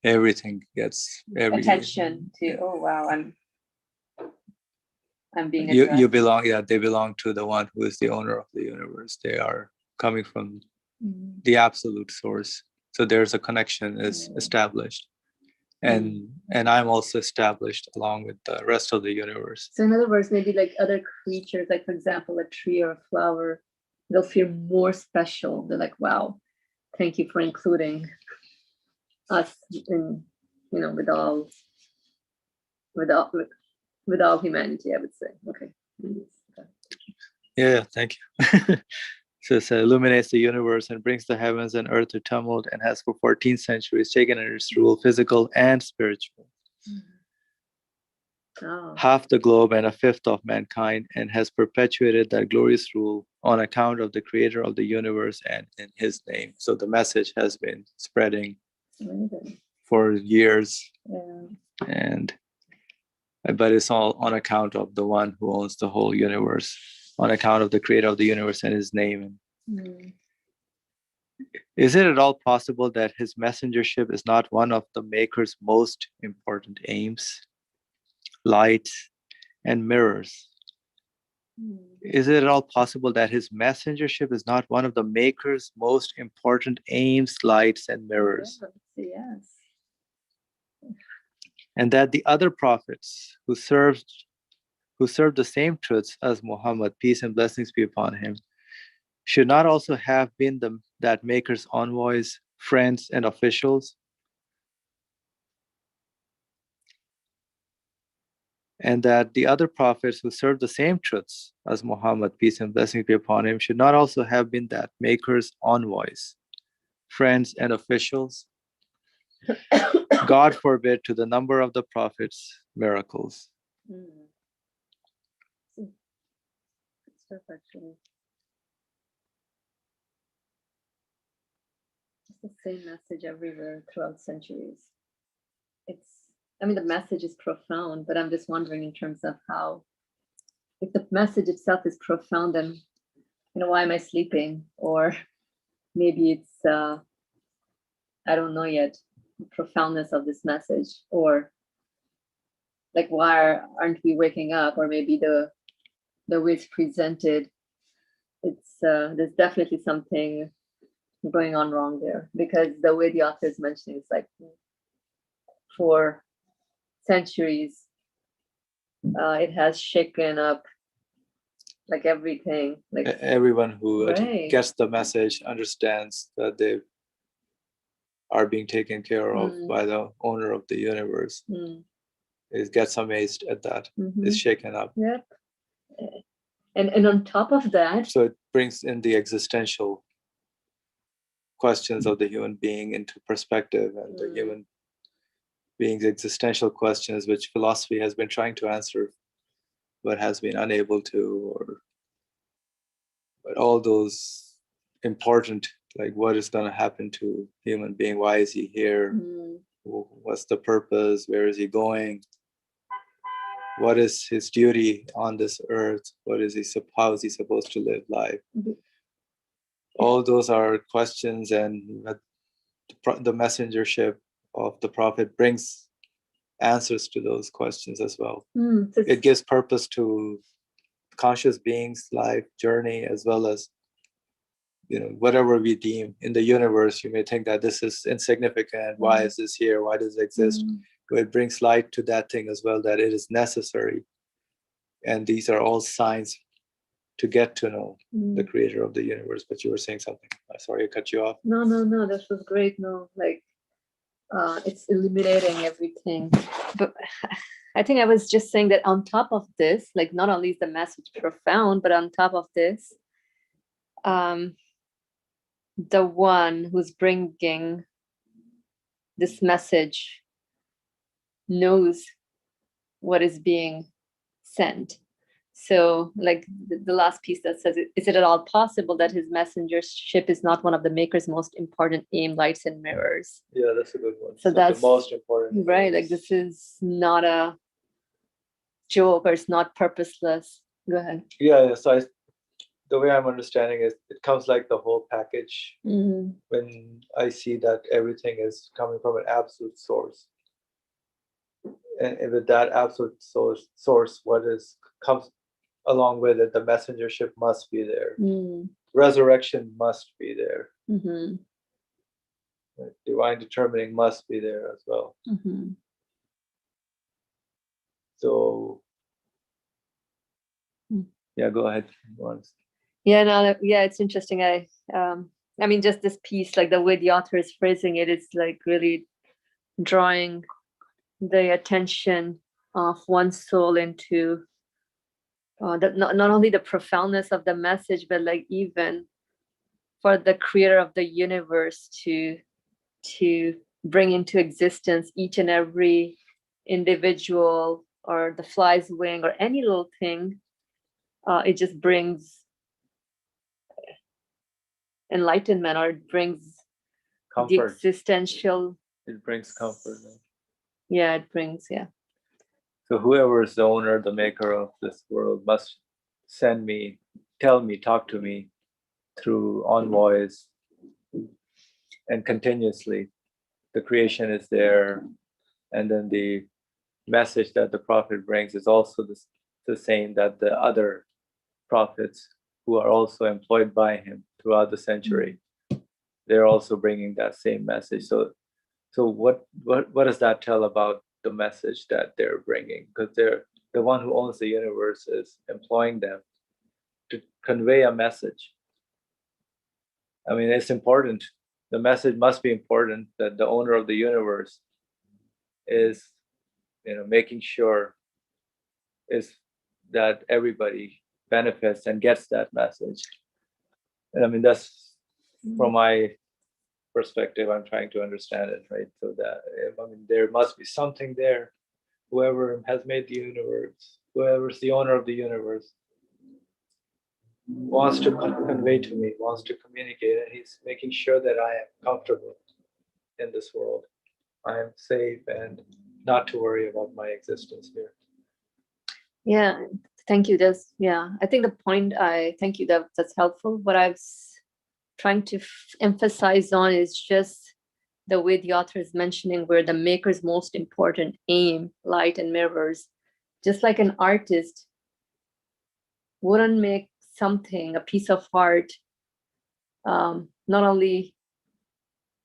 everything gets attention to. Oh wow, I'm being addressed. You belong. Yeah, they belong to the one who is the owner of the universe. They are coming from the absolute source. So there's a connection is established, and I'm also established along with the rest of the universe. So in other words, maybe like other creatures, like for example, a tree or a flower, they'll feel more special. They're like, wow, thank you for including us in, with all humanity, I would say. Okay. Yeah, thank you. So it illuminates the universe and brings the heavens and earth to tumult, and has for 14 centuries taken under its rule, physical and spiritual, half the globe and a fifth of mankind, and has perpetuated that glorious rule on account of the creator of the universe and in his name. So the message has been spreading for years, and but it's all on account of the one who owns the whole universe, on account of the creator of the universe and his name. Is it at all possible that his messengership is not one of the maker's most important aims? Lights and mirrors. Is it at all possible that his messengership is not one of the maker's most important aims, lights, and mirrors? Yes. And that the other prophets who served the same truths as Muhammad, peace and blessings be upon him, should not also have been that maker's envoys, friends, and officials? And that the other prophets who served the same truths as Muhammad, peace and blessings be upon him, should not also have been that maker's envoys, friends, and officials? God forbid to the number of the prophets miracles. Good stuff, actually. It's the same message everywhere throughout centuries. The message is profound, but I'm just wondering in terms of how, if the message itself is profound, then, why am I sleeping? Or maybe it's, I don't know yet, the profoundness of this message, or like, why aren't we waking up? Or maybe the way it's presented, it's there's definitely something going on wrong there, because the way the author is mentioning, it's like for centuries, it has shaken up like everything. Like everyone who right. gets the message understands that they are being taken care of by the owner of the universe. It gets amazed at that. It's shaken up. Yep. And on top of that, so it brings in the existential questions of the human being into perspective, and the human being's existential questions, which philosophy has been trying to answer but has been unable to, but all those important, like what is going to happen to human being, why is he here, what's the purpose, where is he going, what is his duty on this earth, how is he supposed to live life. All those are questions, and the messengership of the prophet brings answers to those questions as well. It gives purpose to conscious beings' life journey, as well as whatever we deem in the universe. You may think that this is insignificant. Why is this here? Why does it exist? But it brings light to that thing as well, that it is necessary. And these are all signs to get to know the creator of the universe. But you were saying something. Sorry, I cut you off. No, this was great. No, like it's illuminating everything. But I think I was just saying that on top of this, like not only is the message profound, but on top of this, the one who's bringing this message knows what is being sent. So like the last piece that says, is it at all possible that his messengership is not one of the maker's most important aim, lights, and mirrors? Yeah, that's a good one. So that's the most important. Right, like this is not a joke, or it's not purposeless. Go ahead. Yeah, so the way I'm understanding is it comes like the whole package when I see that everything is coming from an absolute source. And with that absolute source, what comes along with it, the messengership must be there. Resurrection must be there. Divine determining must be there as well. So, yeah, go ahead. Yeah, it's interesting. I mean, just this piece, like the way the author is phrasing it, it's like really drawing the attention of one's soul into not only the profoundness of the message, but like even for the creator of the universe to bring into existence each and every individual or the fly's wing or any little thing. It just brings enlightenment, or it brings Comfort. the existential. It brings comfort. Yeah, it brings, yeah. So whoever is the owner, the maker of this world must send me, tell me, talk to me through envoys, and continuously. The creation is there, and then the message that the prophet brings is also the same that the other prophets who are also employed by him throughout the century, they're also bringing that same message. So what does that tell about the message that they're bringing? Because they're the one who owns the universe is employing them to convey a message. I mean, it's important. The message must be important that the owner of the universe is, making sure is that everybody benefits and gets that message. And I mean, that's from my perspective, I'm trying to understand it, right? So that, I mean, there must be something there. Whoever has made the universe, whoever's the owner of the universe, wants to convey to me, wants to communicate, and he's making sure that I am comfortable in this world. I am safe and not to worry about my existence here. Yeah, thank you. I think the point thank you, that's helpful. What I was trying to emphasize on is just the way the author is mentioning where the maker's most important aim, light and mirrors. Just like an artist wouldn't make something, a piece of art, not only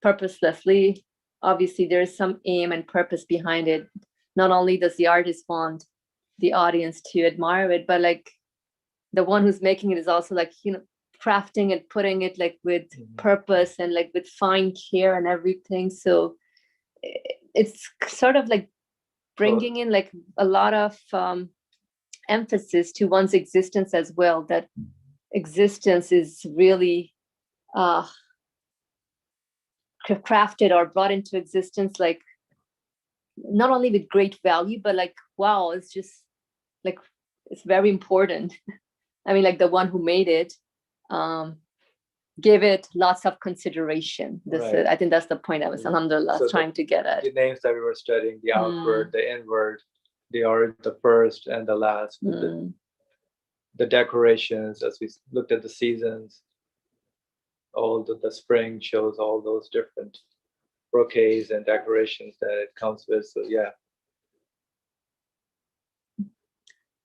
purposelessly, obviously there is some aim and purpose behind it. Not only does the artist want the audience to admire it, but like the one who's making it is also like, crafting it, putting it like with purpose and like with fine care and everything. So it's sort of like bringing in like a lot of emphasis to one's existence as well, that existence is really crafted or brought into existence, like not only with great value, but like, wow, it's just like, it's very important. I mean, like the one who made it, give it lots of consideration. Right. I think that's the point I was, alhamdulillah, trying to get at. The names that we were studying, the outward, the inward, the first and the last, the decorations, as we looked at the seasons, all the spring shows all those different brocades and decorations that it comes with. So yeah.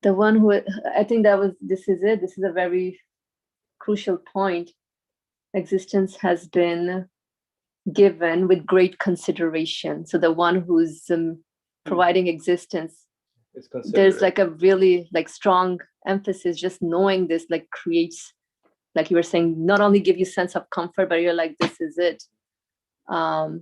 The one who, I think this is a very crucial point. Existence has been given with great consideration. So the one who's providing existence, there's like a really like strong emphasis, just knowing this like creates, like you were saying, not only give you sense of comfort, but you're like, this is it. Like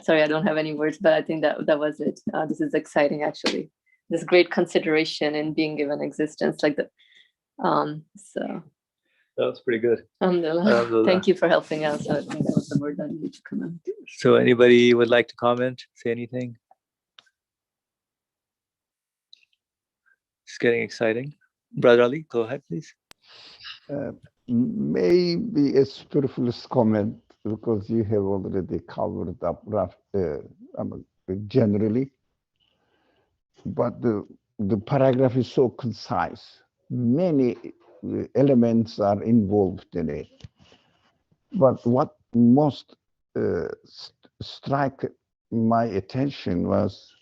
sorry, I don't have any words, but I think that was it. This is exciting, actually. This great consideration in being given existence, like the so that was pretty good. Alhamdulillah. Thank you for helping us. I think that was the word that needed to come out. So anybody would like to comment, say anything? It's getting exciting. Brother Ali, go ahead, please. Maybe a superfluous comment, because you have already covered up generally, but the paragraph is so concise. Many elements are involved in it. But what most struck my attention was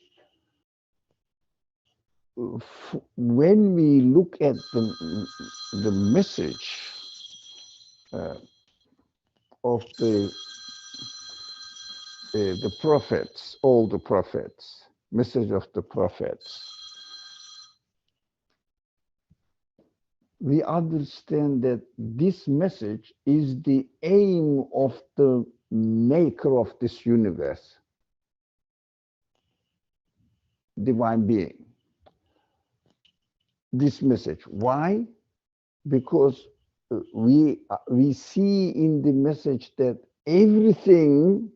when we look at the message of the prophets, all the prophets, message of the prophets, we understand that this message is the aim of the maker of this universe, divine being. This message. Why? because we see in the message that everything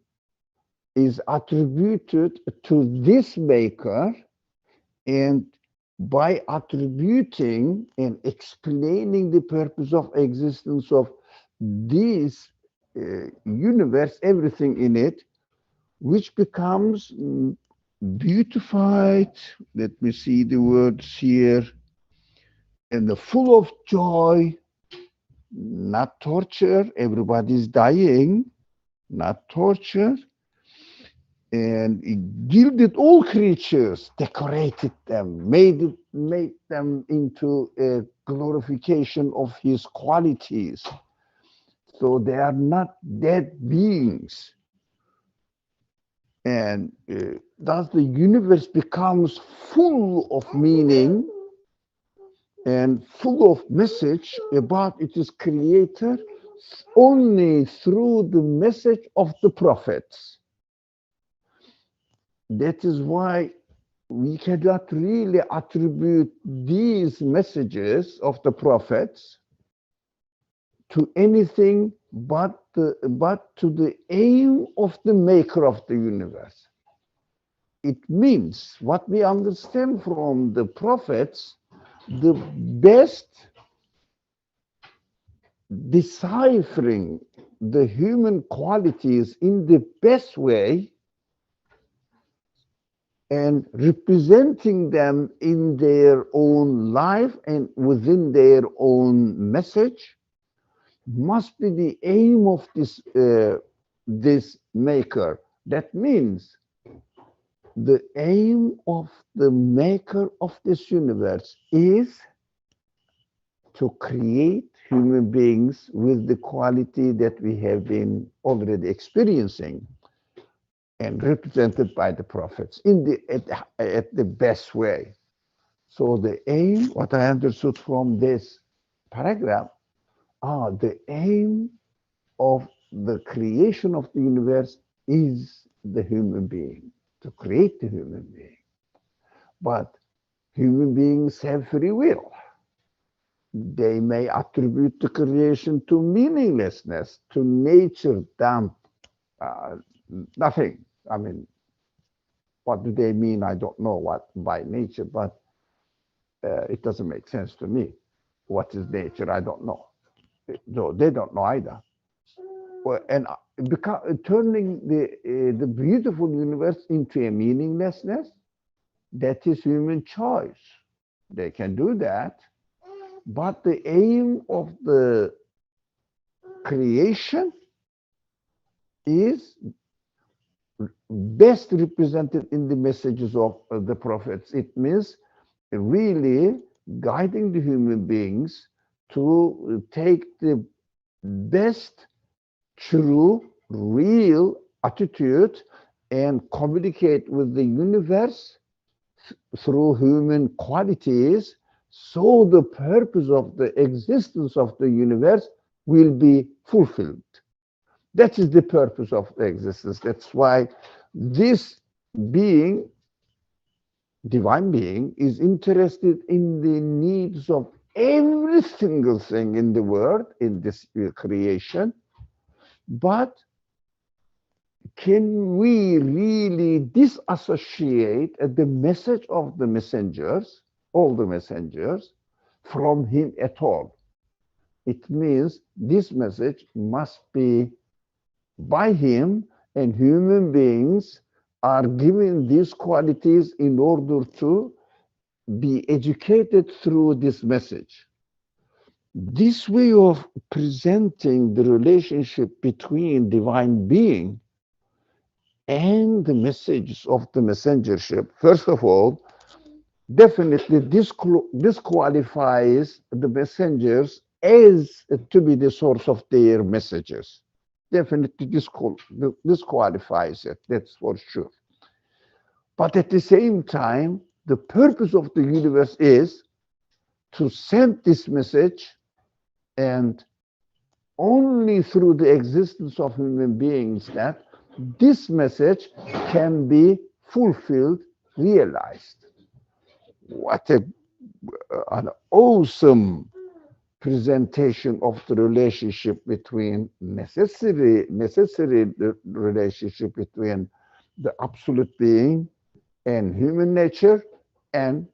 is attributed to this maker, and by attributing and explaining the purpose of existence of this universe, everything in it, which becomes beautified. Let me see the words here. And full of joy, not torture. Everybody's dying, not torture. And it gilded all creatures, decorated them, made them into a glorification of his qualities. So they are not dead beings. And thus the universe becomes full of meaning and full of message about its creator only through the message of the prophets. That is why we cannot really attribute these messages of the prophets to anything but to the aim of the maker of the universe. It means what we understand from the prophets, the best deciphering the human qualities in the best way and representing them in their own life and within their own message must be the aim of this maker. That means the aim of the maker of this universe is to create human beings with the quality that we have been already experiencing and represented by the prophets at the best way. So the aim, what I understood from this paragraph, the aim of the creation of the universe is the human being, to create the human being. But human beings have free will. They may attribute the creation to meaninglessness, to nature, damp, nothing. I mean, what do they mean? I don't know what by nature, but it doesn't make sense to me. What is nature? I don't know. So they don't know either. And turning the beautiful universe into a meaninglessness, that is human choice. They can do that. But the aim of the creation is best represented in the messages of the prophets. It means really guiding the human beings to take the best, true, real attitude and communicate with the universe through human qualities, so the purpose of the existence of the universe will be fulfilled. That is the purpose of the existence. That's why this being, divine being, is interested in the needs of every single thing in the world, in this creation. But can we really disassociate the message of the messengers, all the messengers, from him at all? It means this message must be by him, and human beings are given these qualities in order to be educated through this message. This way of presenting the relationship between divine being and the messages of the messengership, first of all, definitely disqualifies the messengers as to be the source of their messages. Definitely disqualifies it, that's for sure. But at the same time, the purpose of the universe is to send this message, and only through the existence of human beings that this message can be fulfilled, realized. What an awesome presentation of the relationship between necessary relationship between the absolute being and human nature and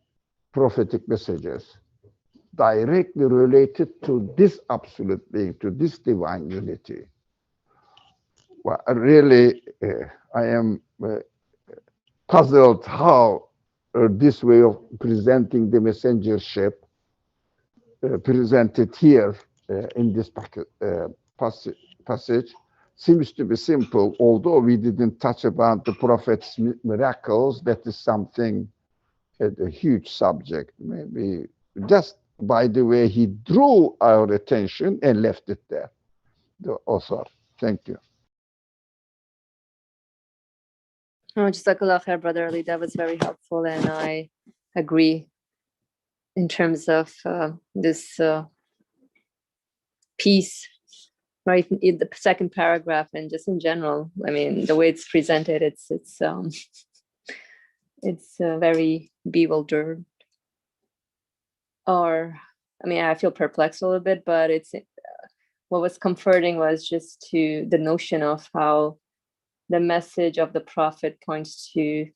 prophetic messages directly related to this absolute being, to this divine unity. Well, really, I am puzzled how this way of presenting the messengership presented here in this passage seems to be simple, although we didn't touch about the prophet's miracles. That is something, a huge subject. Maybe just by the way he drew our attention and left it there, the author. Thank you. Oh, Jazakallah khair, Brother Ali. That was very helpful, and I agree in terms of this piece, right in the second paragraph, and just in general. I mean, the way it's presented, it's very bewildered. Or, I mean, I feel perplexed a little bit, but it's what was comforting was just to the notion of how the message of the prophet points to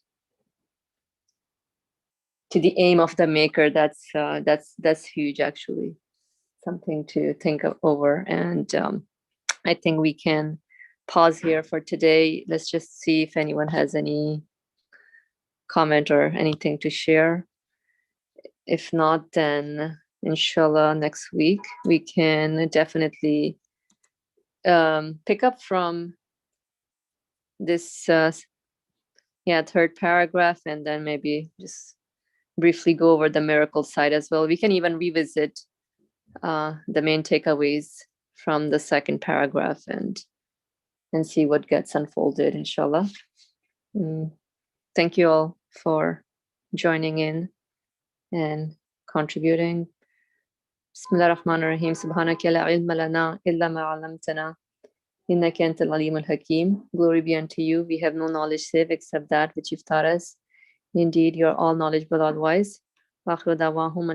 the aim of the maker. That's huge, actually. Something to think over. And I think we can pause here for today. Let's just see if anyone has any comment or anything to share. If not, then inshallah next week we can definitely pick up from this third paragraph, and then maybe just briefly go over the miracle side as well. We can even revisit the main takeaways from the second paragraph and see what gets unfolded, inshallah. Thank you all for joining in and contributing. Bismillah ar-Rahman ar-Rahim. Subhanaka la ilma lana illa ma 'allamtana innaka antal alimul hakim. Glory be unto you. We have no knowledge save except that which you've taught us. Indeed, you are all knowledgeable, all wise. Wa akhiru da'wahum